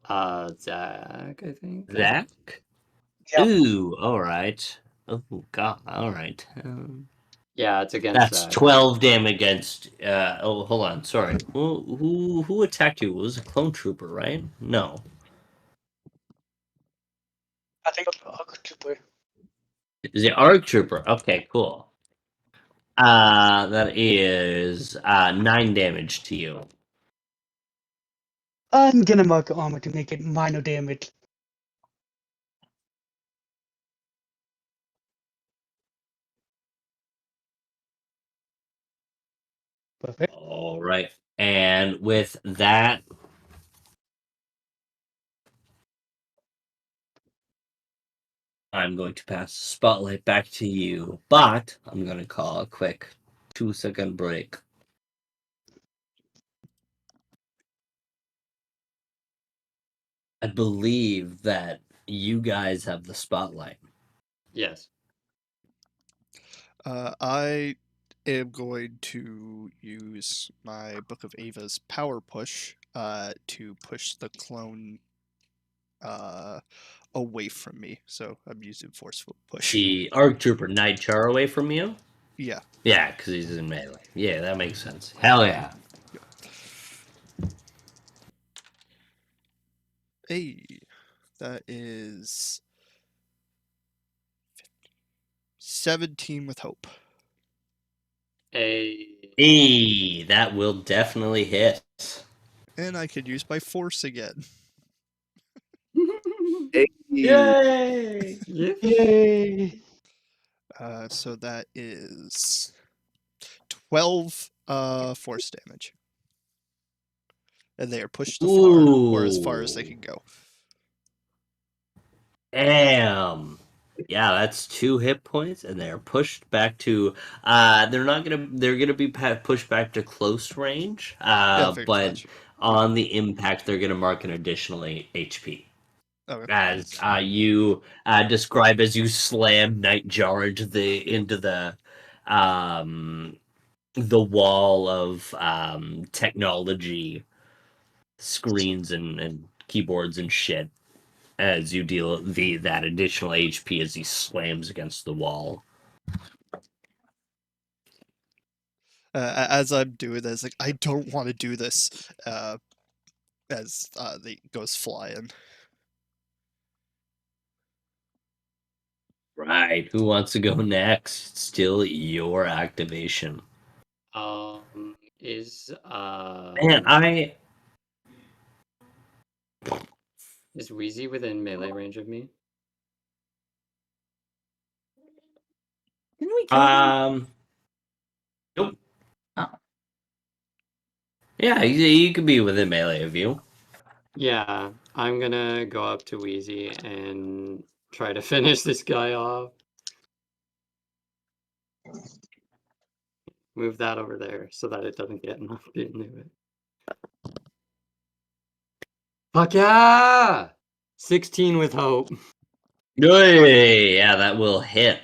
Zach, I think. Zach? Yep. Ooh, alright. Oh god, alright. Yeah, it's against That's Zach. 12 damage against oh hold on, sorry. Who attacked you? It was a clone trooper, right? No. I think it's a trooper. Is it ARC trooper? Okay, cool. That is 9 damage to you. I'm gonna mark armor to make it minor damage. Perfect. All right. And with that, I'm going to pass the spotlight back to you, but I'm going to call a quick 2-second break. I believe that you guys have the spotlight. Yes. I am going to use my Book of Ava's power push to push the clone away from me. So I'm using forceful push. The ARC Trooper Night Char away from you? Yeah. Yeah, because he's in melee. Yeah, that makes sense. Hell yeah. Hey, that is 17 with hope. Hey, that will definitely hit. And I could use my force again. Yay! Yay! So that is 12 force damage. And they are pushed to far, or as far as they can go. Damn. Yeah, that's 2 hit points, and they're pushed back to. They're gonna be pushed back to close range. But gotcha. on the impact, they're gonna mark an additional HP. Okay. As you describe as you slam Nightjar into the wall of technology screens and keyboards and shit. As you deal that additional HP as he slams against the wall. As I'm doing this, like I don't want to do this. As they goes flying. Right. Who wants to go next? It's still your activation. Is Man, Is Wheezy within melee range of me? Didn't we kill him? Nope. Oh. Yeah, you could be within melee of you. Yeah, I'm gonna go up to Wheezy and try to finish this guy off. Move that over there so that it doesn't get knocked into it. Fuck yeah! 16 with hope. Yeah, that will hit.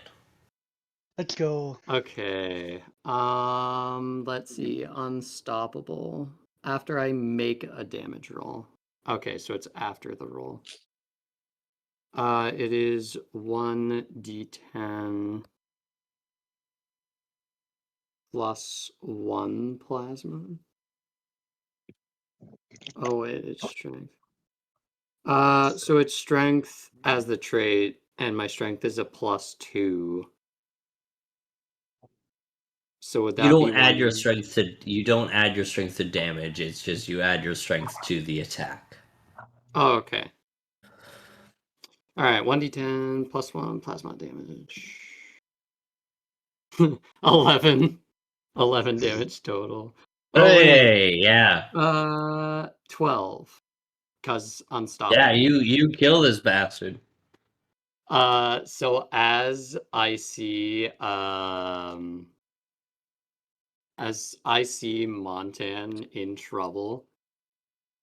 Let's go. Okay. Let's see. Unstoppable. After I make a damage roll. Okay, so it's after the roll. It is 1d10 plus 1 plasma. Oh wait, it's strength. So it's strength as the trait, and my strength is a +2. So would that You be don't add your 1? strength to damage. It's just you add your strength to the attack. Oh, okay. All right, 1d10 plus 1 plasma damage. 11. 11 damage total. Oh wait. Yeah. 12. Cause Yeah, unstoppable. you kill this bastard. So as I see Montan in trouble,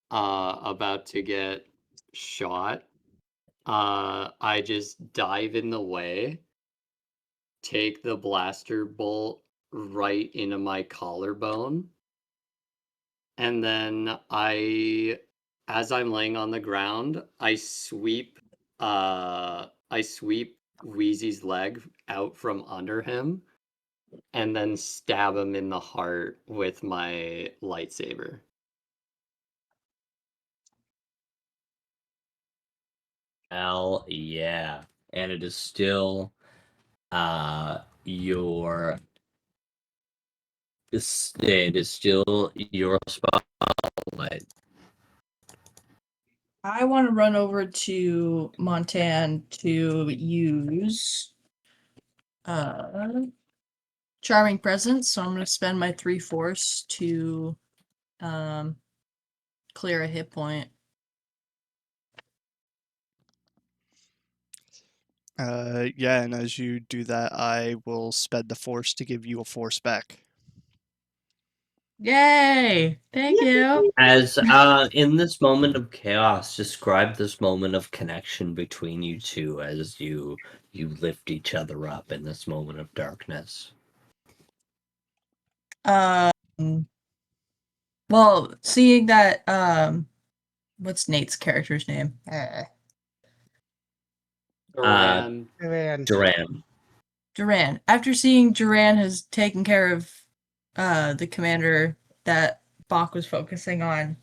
about to get shot, I just dive in the way, take the blaster bolt right into my collarbone, and then as I'm laying on the ground, I sweep Wheezy's leg out from under him and then stab him in the heart with my lightsaber. Hell yeah. And it is still your it is still your spotlight. I want to run over to Montan to use Charming Presence, so I'm going to spend my 3 force to clear a hit point. Yeah, and as you do that, I will spend the force to give you a force back. Yay! Thank you. As in this moment of chaos, describe this moment of connection between you two as you lift each other up in this moment of darkness. Well, seeing that what's Nate's character's name? Duran. Duran. After seeing Duran has taken care of the commander that Bach was focusing on,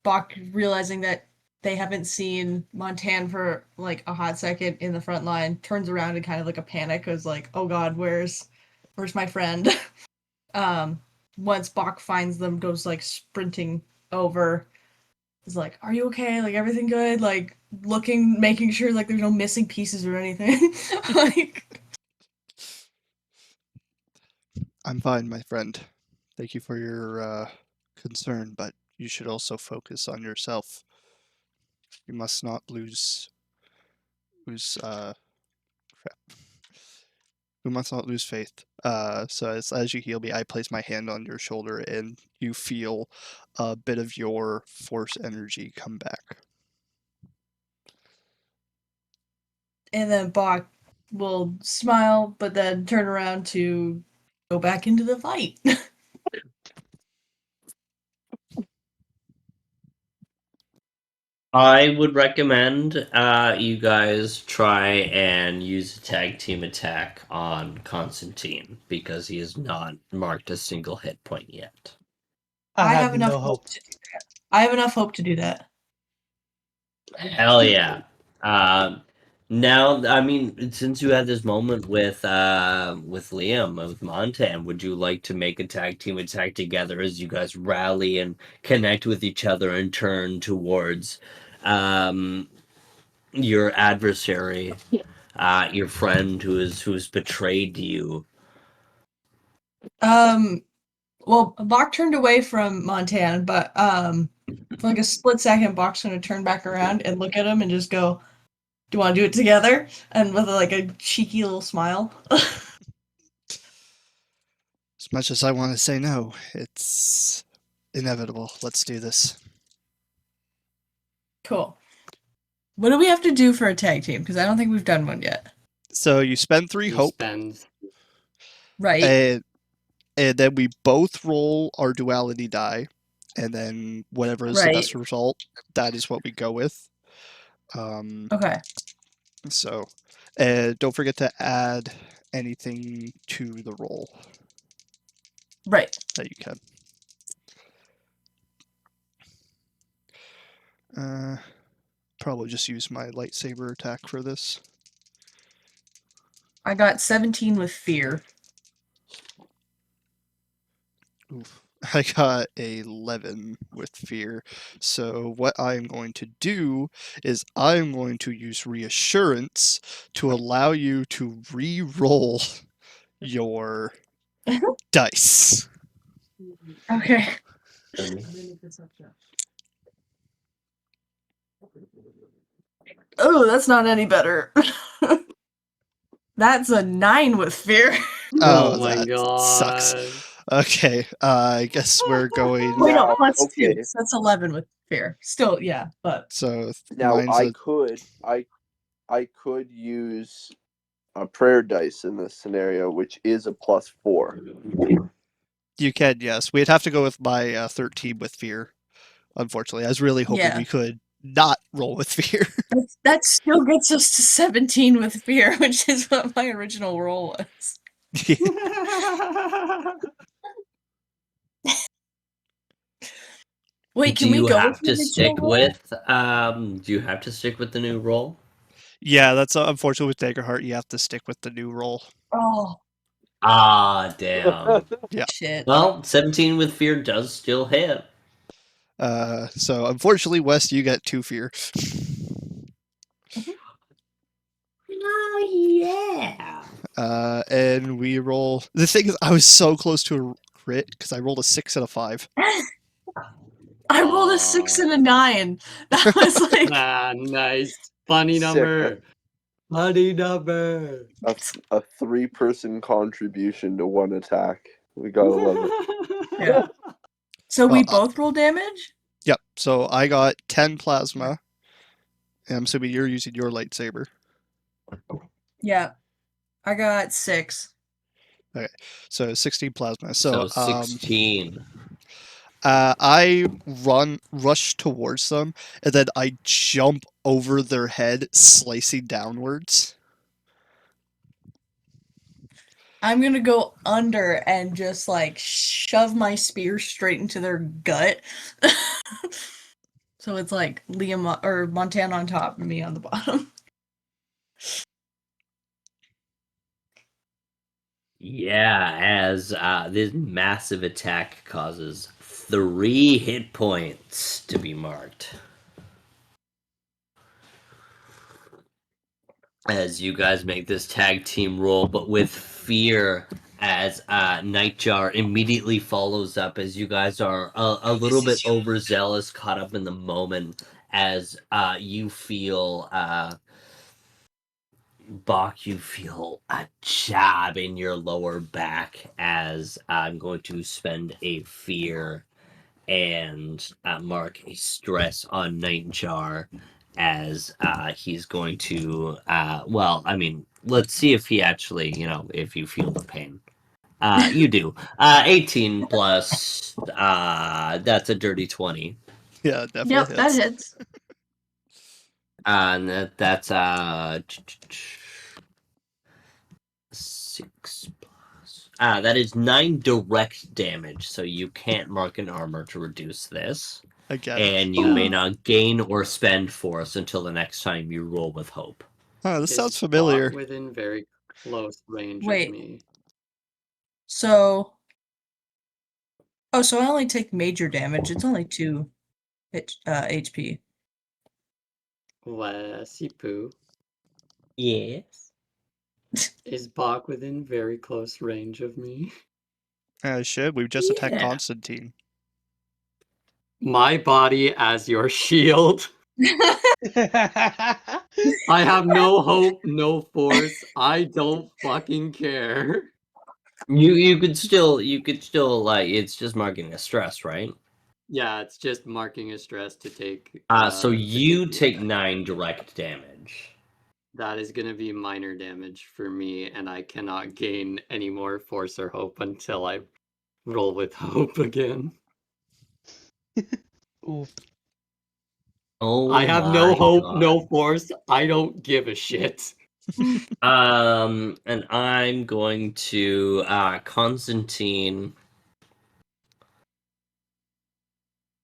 Bach realizing that they haven't seen Montan for like a hot second in the front line, turns around and kind of like a panic goes like, "Oh God, where's my friend?" Once Bach finds them, goes like sprinting over. Is like, "Are you okay? Like everything good?" Like looking, making sure like there's no missing pieces or anything. Like, I'm fine, my friend. Thank you for your concern, but you should also focus on yourself. You must not lose crap. We must not lose faith. So as you heal me, I place my hand on your shoulder, and you feel a bit of your force energy come back. and then Bach will smile, but then turn around to go back into the fight. I would recommend you guys try and use a tag team attack on Constantine because he has not marked a single hit point yet. I have have enough no hope hope. to do that. I have enough hope to do that. Hell yeah. Now, I mean, since you had this moment with Liam, with Montan, would you like to make a tag team attack together as you guys rally and connect with each other and turn towards your adversary your friend who's betrayed you? Well, Bach turned away from Montana, but for like a split second, Bach's gonna turn back around and look at him and just go, "Do you want to do it together?" And with like a cheeky little smile. As much as I want to say no, it's inevitable. Let's do this. Cool. What do we have to do for a tag team? Because I don't think we've done one yet. So you spend 3 You hope, spend Right? and then we both roll our duality die, and then whatever is the Right. best result, that is what we go with. Okay. So, and don't forget to add anything to the roll Right. that you can. Probably just use my lightsaber attack for this. I got 17 with fear. Oof. I got a 11 with fear. So what I'm going to do is I'm going to use reassurance to allow you to re-roll your dice. Okay. Oh, that's not any better. That's a 9 with fear. Oh my that god. sucks. Okay, I guess we're going. Wait, no, Now, plus 2. okay. So that's 11 with fear. Still, yeah, but So Now mine's I a could use a prayer dice in this scenario, which is a +4. You can, yes. We'd have to go with my 13 with fear. Unfortunately, I was really hoping yeah. we could not roll with fear. That still gets us to 17 with fear, which is what my original roll was. Wait, Do can we you go have with the to original stick roll? with do you have to stick with the new roll? Yeah, that's unfortunate with Daggerheart. You have to stick with the new roll. Oh, Ah, damn. Yeah. shit. Well, 17 with fear does still hit. So unfortunately, Wes, you get 2 fear. Oh, yeah. And we roll. The thing is, I was so close to a crit because I rolled a 6 and a 5. I rolled a 6 and a 9. That was like Ah, nice. Funny Sick. number. Funny number. A 3-person contribution to one attack. We gotta love it. yeah. So we Well, both roll damage? Yep. So I got 10 plasma. And I'm assuming you're using your lightsaber. Yeah. I got 6. So 16 plasma. So So 16. I rush towards them, and then I jump over their head, slicing downwards. I'm gonna go under and just like shove my spear straight into their gut. So it's like Liam or Montana on top and me on the bottom. Yeah, as this massive attack causes 3 hit points to be marked. As you guys make this tag team roll, but with fear, as Nightjar immediately follows up, as you guys are a little bit overzealous, caught up in the moment, as you feel Bach, you feel a jab in your lower back as I'm going to spend a fear and mark a stress on Nightjar as he's going to, well, I mean, let's see if he actually, if you feel the pain. You do. 18 plus, that's a dirty 20. Yeah, definitely Yep, that hits. hits. And that's 6 plus. That is 9 direct damage, so you can't mark an armor to reduce this. Again. And you may not gain or spend force until the next time you roll with hope. Oh, this Is sounds Bach familiar. within very close range Wait. of me. So so I only take major damage. It's only 2 HP. Wesy poo. Yes. Is Bach within very close range of me? Shit, we just attacked Yeah. Constantine. My body as your shield. I have no hope, no force. I don't fucking care. You could still like it's just marking a stress, right? Yeah, it's just marking a stress to take. So to you the take attack. 9 direct damage. That is going to be minor damage for me, and I cannot gain any more force or hope until I roll with hope again. Oof. Oh I have no my hope, God. no force. I don't give a shit. And I'm going to Constantine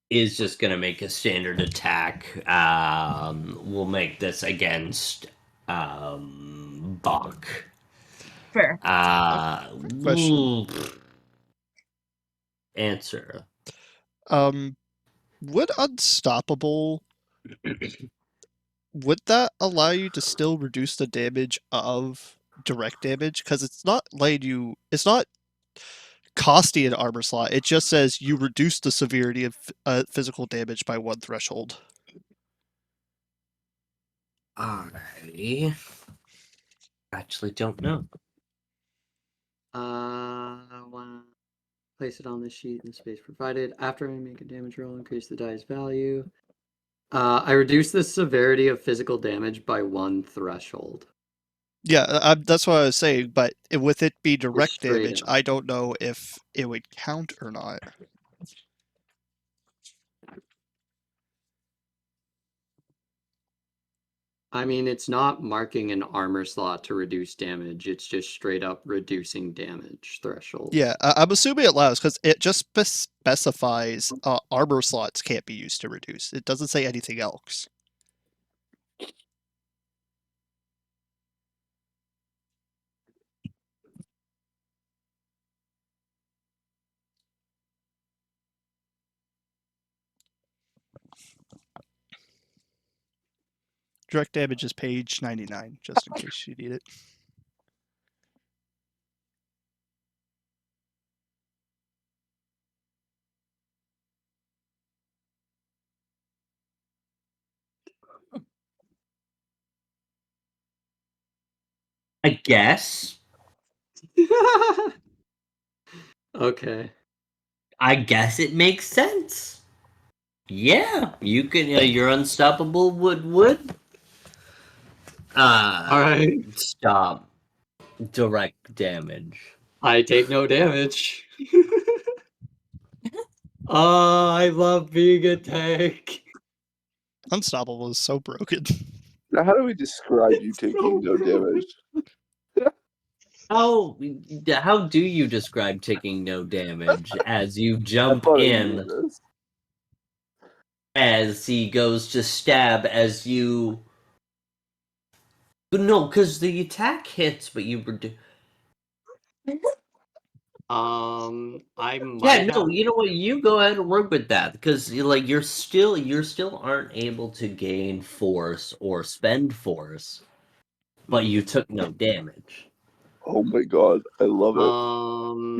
is just gonna make a standard attack. We'll make this against Bach. Fair. Question. Answer. Would Unstoppable would that allow you to still reduce the damage of direct damage? Because it's not costing an armor slot. It just says you reduce the severity of physical damage by 1 threshold. I actually don't know. Place it on the sheet in the space provided. After I make a damage roll, increase the dice value. I reduce the severity of physical damage by 1 threshold. Yeah, that's what I was saying. But with it be direct straight damage, up. I don't know if it would count or not. I mean, it's not marking an armor slot to reduce damage. It's just straight up reducing damage thresholds. Yeah, I'm assuming it allows because it just specifies armor slots can't be used to reduce. It doesn't say anything else. Direct damage is page 99, just in case you need it. I guess. Okay. I guess it makes sense. Yeah, you can. You're unstoppable. Would. All right. Stop. Direct damage. I take no damage. Oh, I love being a tank. Unstoppable is so broken. Now, how do we describe you taking no damage? How do you describe taking no damage as you I jump thought I knew in this. as he goes to stab as you? No, because the attack hits, but you were. I might Yeah, no. have... You know what? You go ahead and work with that because you're still aren't able to gain force or spend force, but you took no damage. Oh my god, I love it.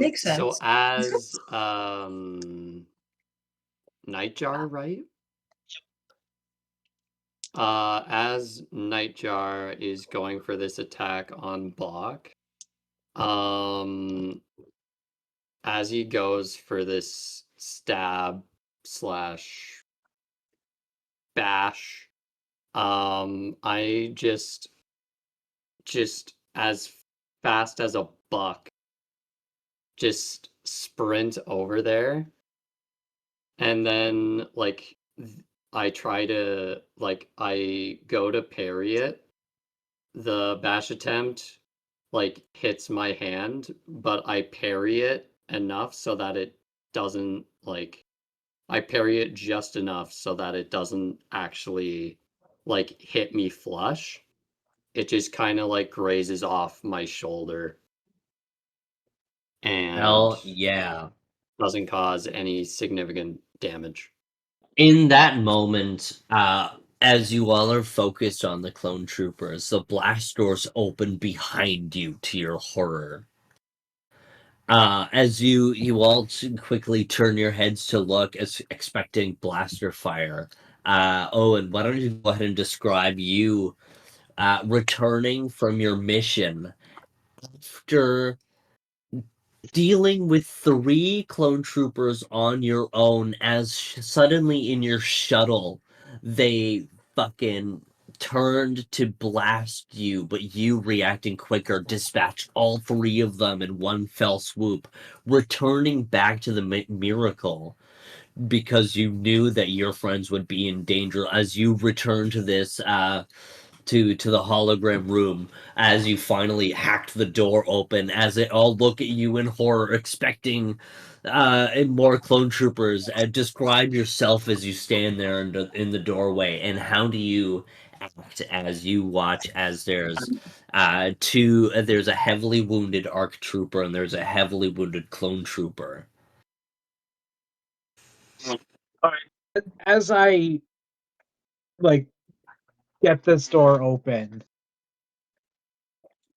Makes So sense. as Nightjar, right? As Nightjar is going for this attack on Bach, as he goes for this stab slash bash, I just as fast as a buck just sprint over there, and then I try to I go to parry it. The bash attempt hits my hand, but I parry it enough so that it doesn't I parry it just enough so that it doesn't actually hit me flush. It just kind of grazes off my shoulder and Hell yeah. doesn't cause any significant damage. In that moment, As you all are focused on the clone troopers, the blast doors open behind you to your horror. As you all quickly turn your heads to look, as expecting blaster fire. Owen, why don't you go ahead and describe you returning from your mission after dealing with 3 clone troopers on your own, as suddenly in your shuttle they fucking turned to blast you, but you, reacting quicker, dispatched all 3 of them in one fell swoop, returning back to the Miracle because you knew that your friends would be in danger. As you return to this to the hologram room, as you finally hacked the door open, as they all look at you in horror, expecting and more clone troopers. Describe yourself as you stand there in the doorway, and how do you act as you watch as there's a heavily wounded ARC trooper and there's a heavily wounded clone trooper. As I get this door open,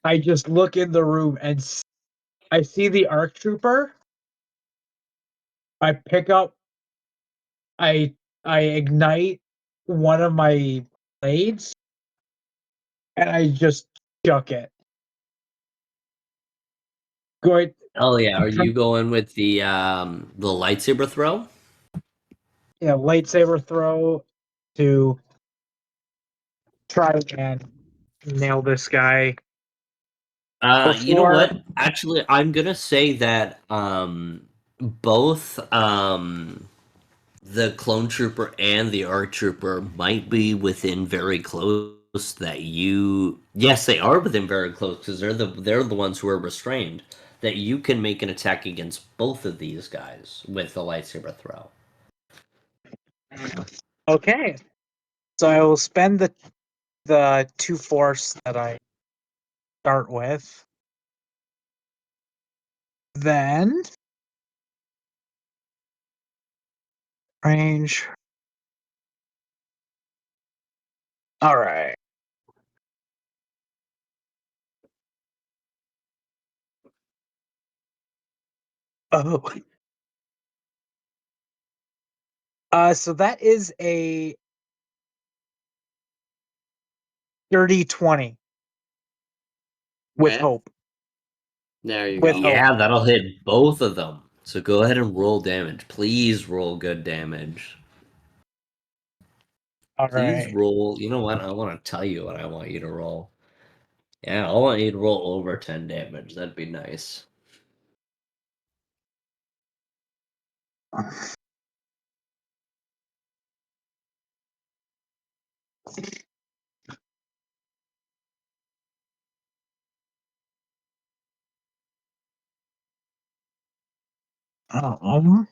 I just look in the room and I see the ARC trooper. I pick up, I ignite one of my blades, and I just chuck it. Going, Oh yeah, are you going with the lightsaber throw? yeah, lightsaber throw to try and nail this guy. You know Before- what? Actually, I'm gonna say that both the clone trooper and the ARC trooper might be within very close. That you, yes, they are within very close because they're the ones who are restrained. That you can make an attack against both of these guys with the lightsaber throw. Okay, so I will spend the 2 force that I start with. Then range. All right. Oh. So that is a dirty 20 with Okay. hope. There you With go. Yeah, that'll hit both of them. So go ahead and roll damage. Please roll good damage. All Please right. roll. You know what? I want to tell you what I want you to roll. Yeah, I want you to roll over 10 damage. That'd be nice. Um,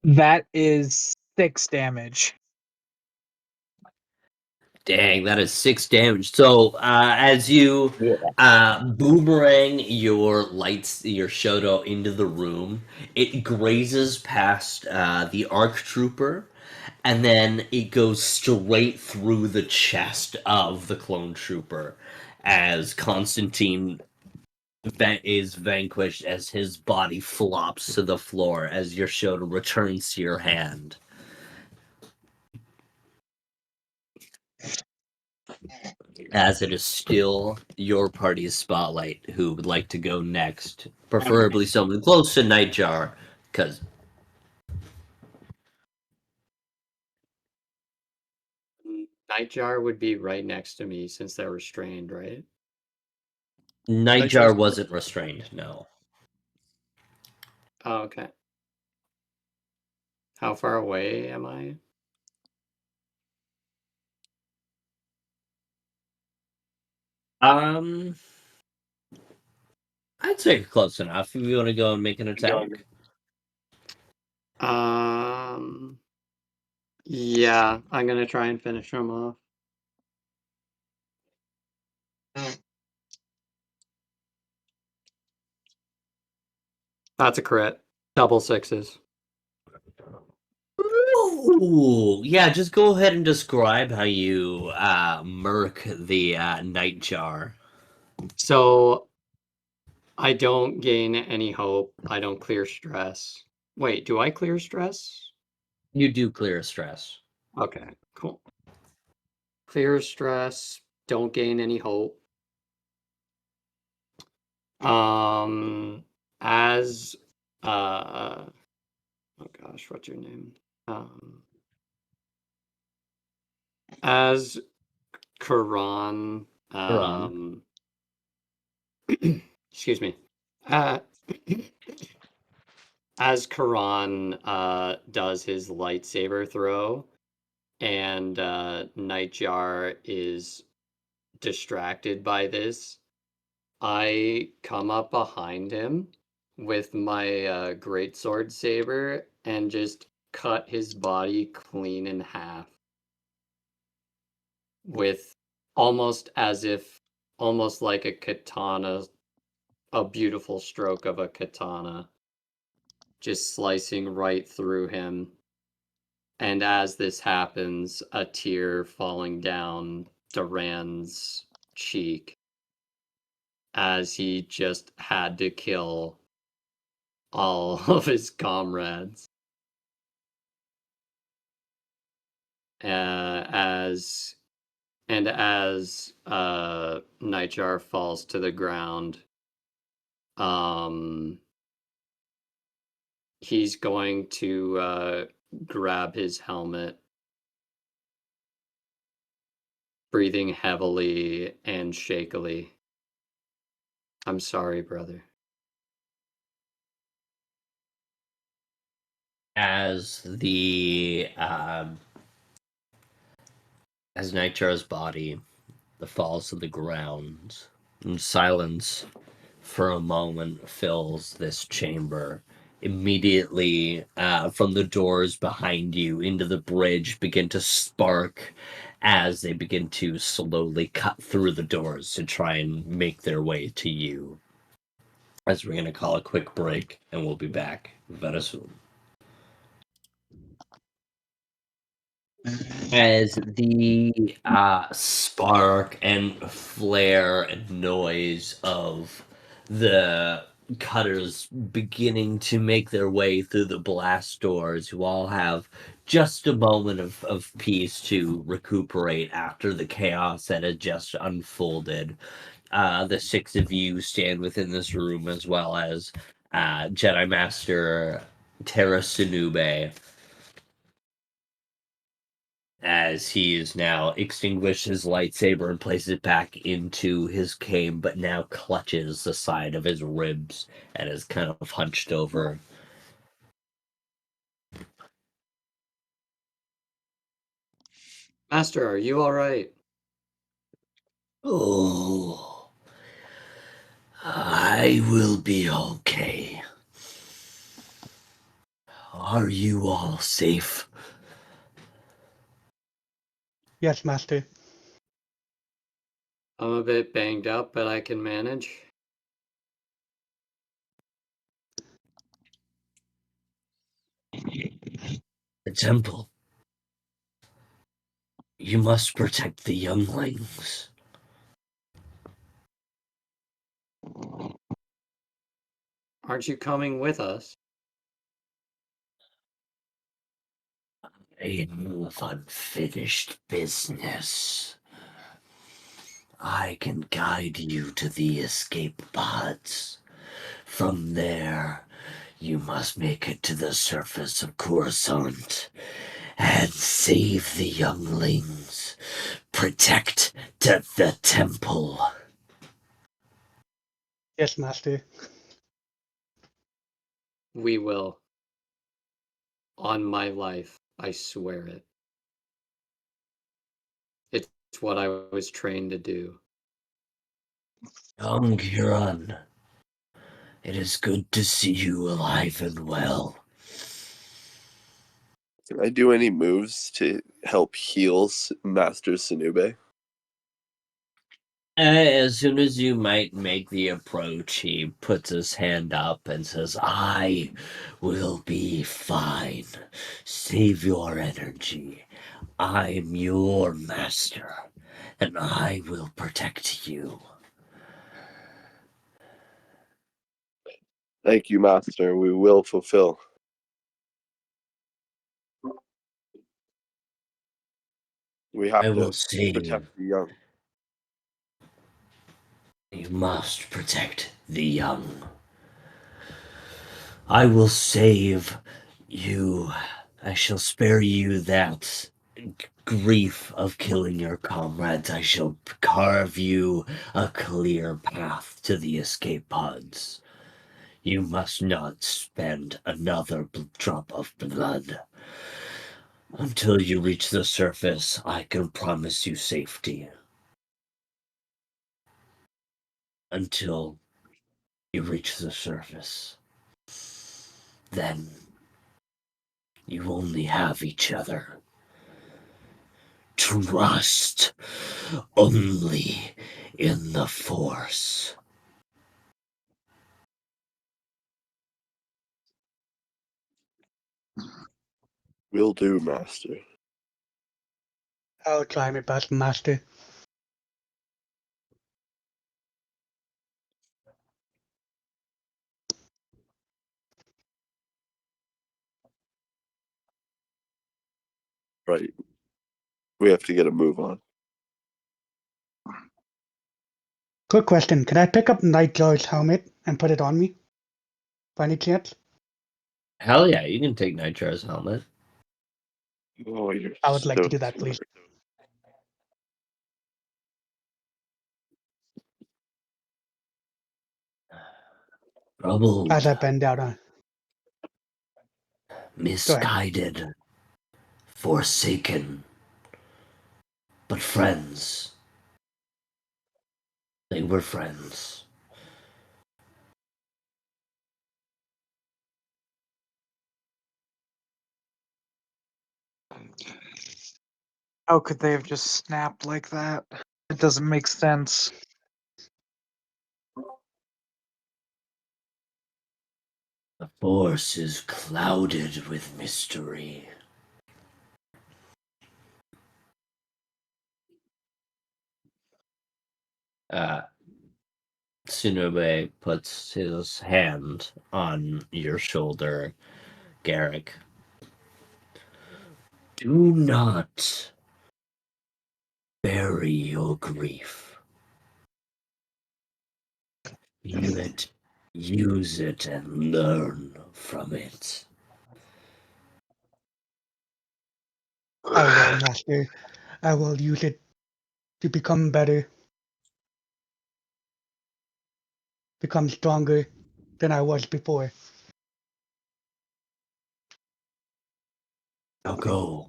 that is 6 damage. Dang, that is 6 damage. So, as you boomerang your Shoto into the room, it grazes past the ARC trooper, and then it goes straight through the chest of the clone trooper as Constantine is vanquished, as his body flops to the floor as your Shoto returns to your hand. As it is still your party's spotlight, who would like to go next? Preferably someone close to Nightjar, because Nightjar would be right next to me since they're restrained, right? Nightjar wasn't restrained, no. Oh, okay. How far away am I? I'd say close enough. If you want to go and make an attack. Yeah, I'm gonna try and finish him off. That's a crit. Double sixes. Ooh, yeah, just go ahead and describe how you murk the nightjar. So I don't gain any hope. I don't clear stress. Wait, do I clear stress? You do clear stress. Okay, cool. Clear stress, don't gain any hope. As oh gosh, what's your name? As Quran, excuse me. As Quran does his lightsaber throw, and Nightjar is distracted by this, I come up behind him with my greatsword saber and just cut his body clean in half. With almost like a katana, a beautiful stroke of a katana, just slicing right through him. And as this happens, a tear falling down Duran's cheek as he just had to kill all of his comrades. As Nightjar falls to the ground, he's going to grab his helmet, breathing heavily and shakily. I'm sorry, brother. As Nightjar's body falls to the ground, and silence for a moment fills this chamber. Immediately, from the doors behind you into the bridge begin to spark as they begin to slowly cut through the doors to try and make their way to you. As we're going to call a quick break, and we'll be back very soon. As the spark and flare and noise of the cutters beginning to make their way through the blast doors, you all have just a moment of peace to recuperate after the chaos that had just unfolded. The six of you stand within this room, as well as Jedi Master Terra Sunube, as he is now extinguished his lightsaber and places it back into his cane, but now clutches the side of his ribs and is kind of hunched over. Master, are you all right? Oh, I will be okay. Are you all safe? Yes, Master. I'm a bit banged up, but I can manage. The temple. You must protect the younglings. Aren't you coming with us? I have unfinished business. I can guide you to the escape pods. From there, you must make it to the surface of Coruscant and save the younglings. Protect the temple. Yes, Master. We will. On my life, I swear it. It's what I was trained to do. Young Huron, it is good to see you alive and well. Can I do any moves to help heal Master Sinube? As soon as you might make the approach, he puts his hand up and says, I will be fine. Save your energy. I'm your master, and I will protect you. Thank you, Master. We will fulfill. We have I to will save. protect the young. You must protect the young. I will save you. I shall spare you that grief of killing your comrades. I shall carve you a clear path to the escape pods. You must not spend another drop of blood. Until you reach the surface, I can promise you safety. Until you reach the surface, then you only have each other. Trust only in the Force. Will do, Master. I'll try my best, Master. Right. We have to get a move on. Quick question: can I pick up Nightjar's helmet and put it on me? By any chance? Hell yeah, you can take Nitro's helmet. Oh, you're I would like to so do that, smart. please. Troubled, As I bend down on. misguided, forsaken, but friends. They were friends. How could they have just snapped like that? It doesn't make sense. The Force is clouded with mystery. Tsunube puts his hand on your shoulder, Garrick. Do not bury your grief. Use it and learn from it. I will, Master. I will use it to become better, become stronger than I was before. Now go.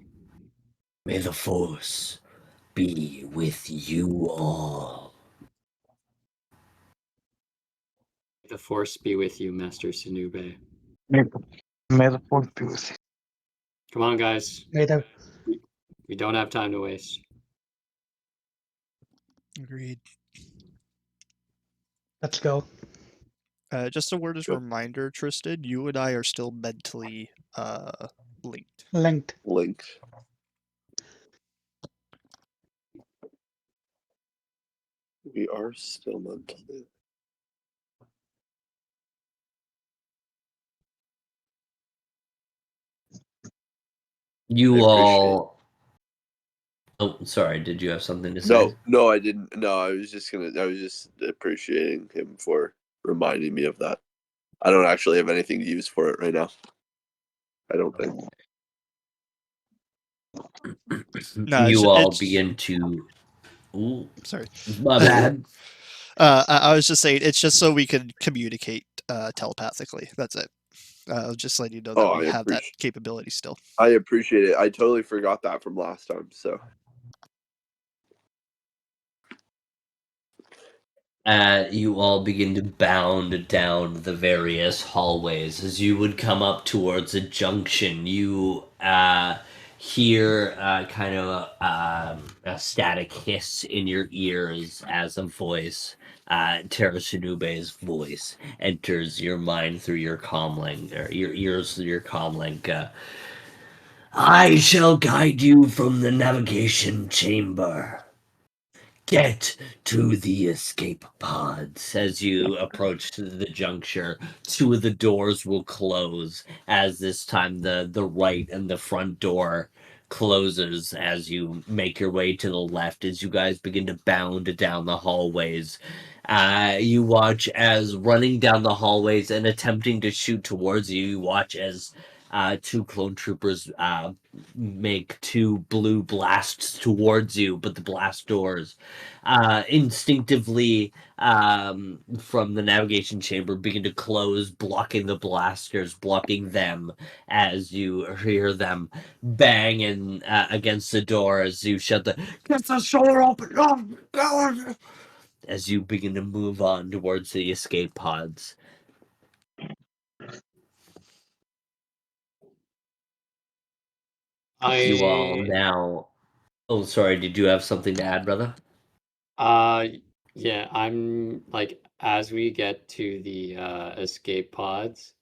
May the Force be with you all. The Force be with you, Master Sinube. May the force be with you. Come on, guys. May the We don't have time to waste. Agreed. let's go. Just a word as a Go. reminder, Tristan, you and I are still mentally linked. Linked. Link. We are still mentally. You I appreciate all. Oh, sorry. Did you have something to say? No, I didn't. No, I was just appreciating him for reminding me of that. I don't actually have anything to use for it right now. I don't think. No, You all it's begin to. Ooh, sorry. my bad. I was just saying it's just so we can communicate telepathically. That's it. I'll just let you know that Oh, we I have that appreciate. capability still. I appreciate it. I totally forgot that from last time. So You all begin to bound down the various hallways. As you would come up towards a junction, you hear kind of a static hiss in your ears as a voice, Terasunube's voice, enters your mind through your comlink, or your ears through your comlink. I shall guide you from the navigation chamber. Get to the escape pods. As you approach the juncture, two of the doors will close, as this time the right and the front door closes as you make your way to the left. As you guys begin to bound down the hallways, you watch as running down the hallways and attempting to shoot towards you. You watch as two clone troopers make two blue blasts towards you, but the blast doors instinctively from the navigation chamber begin to close, blocking the blasters, blocking them as you hear them bang in, against the door as you shut the "Get the shoulder open!" Oh, God! As you begin to move on towards the escape pods. You all now. Oh, sorry. Did you have something to add, brother? Yeah, I'm like, as we get to the escape pods,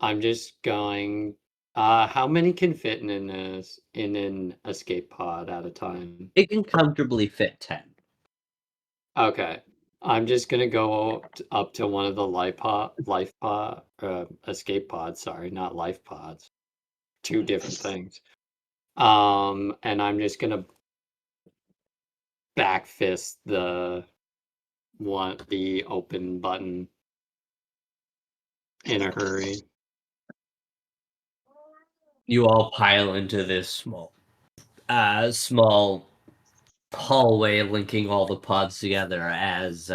I'm just going. How many can fit in an escape pod at a time? It can comfortably fit 10. Okay, I'm just gonna go up to one of the escape pods. Sorry, not life pods. Two different things. And I'm just gonna back fist the open button in a hurry. You all pile into this small hallway linking all the pods together as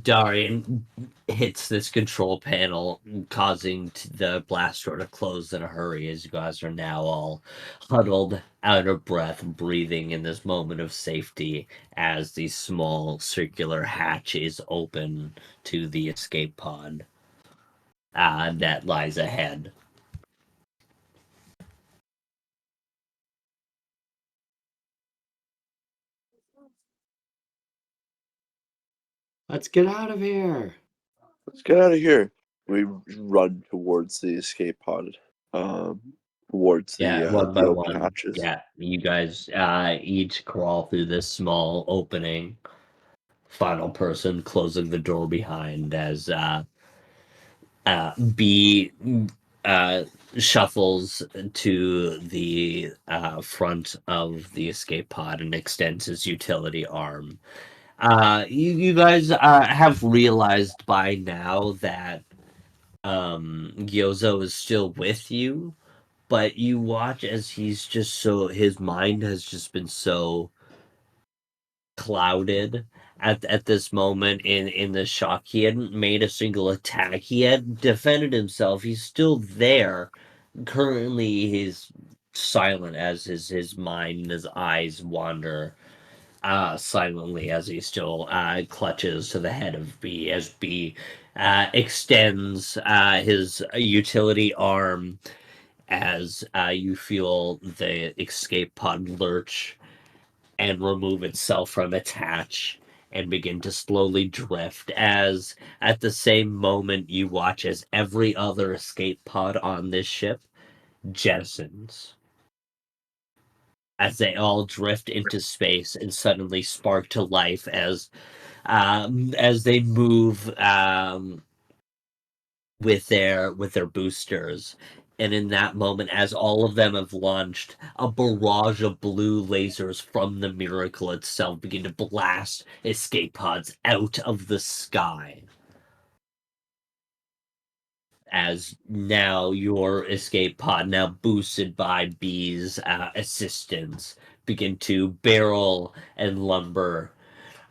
Darian hits this control panel, causing the blast door to close in a hurry as you guys are now all huddled, out of breath, breathing in this moment of safety as the small circular hatch is open to the escape pod that lies ahead. Let's get out of here. Let's get out of here. We run towards the escape pod, towards One the by open one. hatches. Yeah, you guys each crawl through this small opening. Final person closing the door behind as B shuffles to the front of the escape pod and extends his utility arm. You guys have realized by now that Gyozo is still with you, but you watch as his mind has just been so clouded at this moment in the shock. He hadn't made a single attack. He had defended himself. He's still there. Currently he's silent as his mind and his eyes wander silently as he still clutches to the head of B as B extends his utility arm as you feel the escape pod lurch and remove itself from its hatch and begin to slowly drift as at the same moment you watch as every other escape pod on this ship jettisons as they all drift into space and suddenly spark to life as they move with their boosters. And in that moment, as all of them have launched, a barrage of blue lasers from the miracle itself begin to blast escape pods out of the sky. As now your escape pod, now boosted by B's assistance, begin to barrel and lumber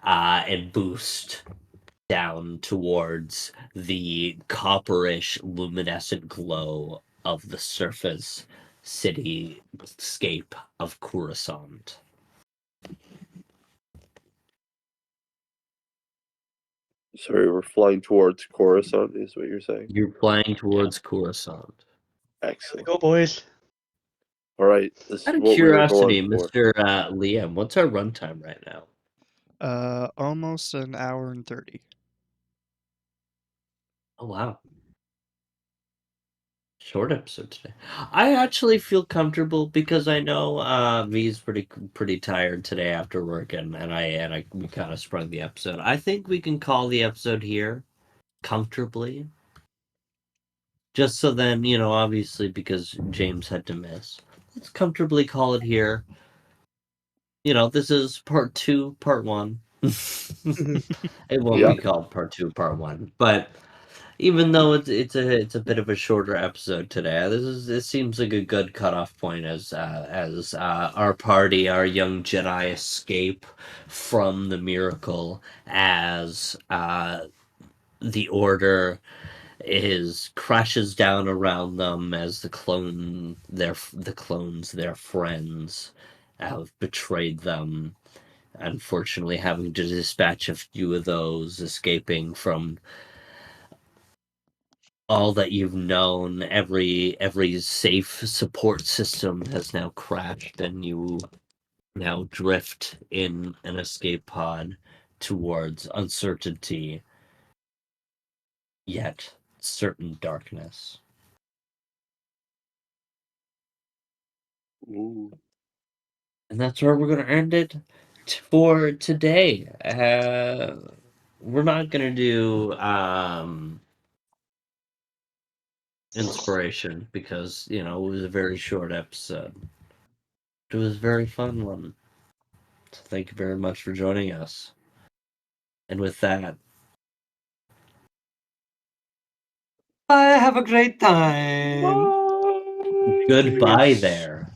and boost down towards the copperish luminescent glow of the surface cityscape of Coruscant. Sorry, we're flying towards Coruscant, is what you're saying? You're flying towards Coruscant. Excellent. Go, boys. All right, this Out is of what we were curiosity, going for. Mr. Liam, what's our runtime right now? Almost an hour and 30. Oh wow. Short episode today. I actually feel comfortable because I know V's pretty tired today after work, and we kind of sprung the episode. I think we can call the episode here comfortably. Just so then, obviously because James had to miss. Let's comfortably call it here. This is part 2, part 1. It won't be called part 2, part 1, but even though it's a bit of a shorter episode today, this seems like a good cutoff point as our party, our young Jedi, escape from the miracle as the Order crashes down around them as the clones, their friends, have betrayed them. Unfortunately, having to dispatch a few of those, escaping from all that you've known. Every safe support system has now crashed, and you now drift in an escape pod towards uncertainty, yet certain darkness. Ooh. And that's where we're going to end it for today. We're not going to do inspiration because, it was a very short episode. It was a very fun one. So thank you very much for joining us. And with that, Bye, have a great time. Bye. goodbye there.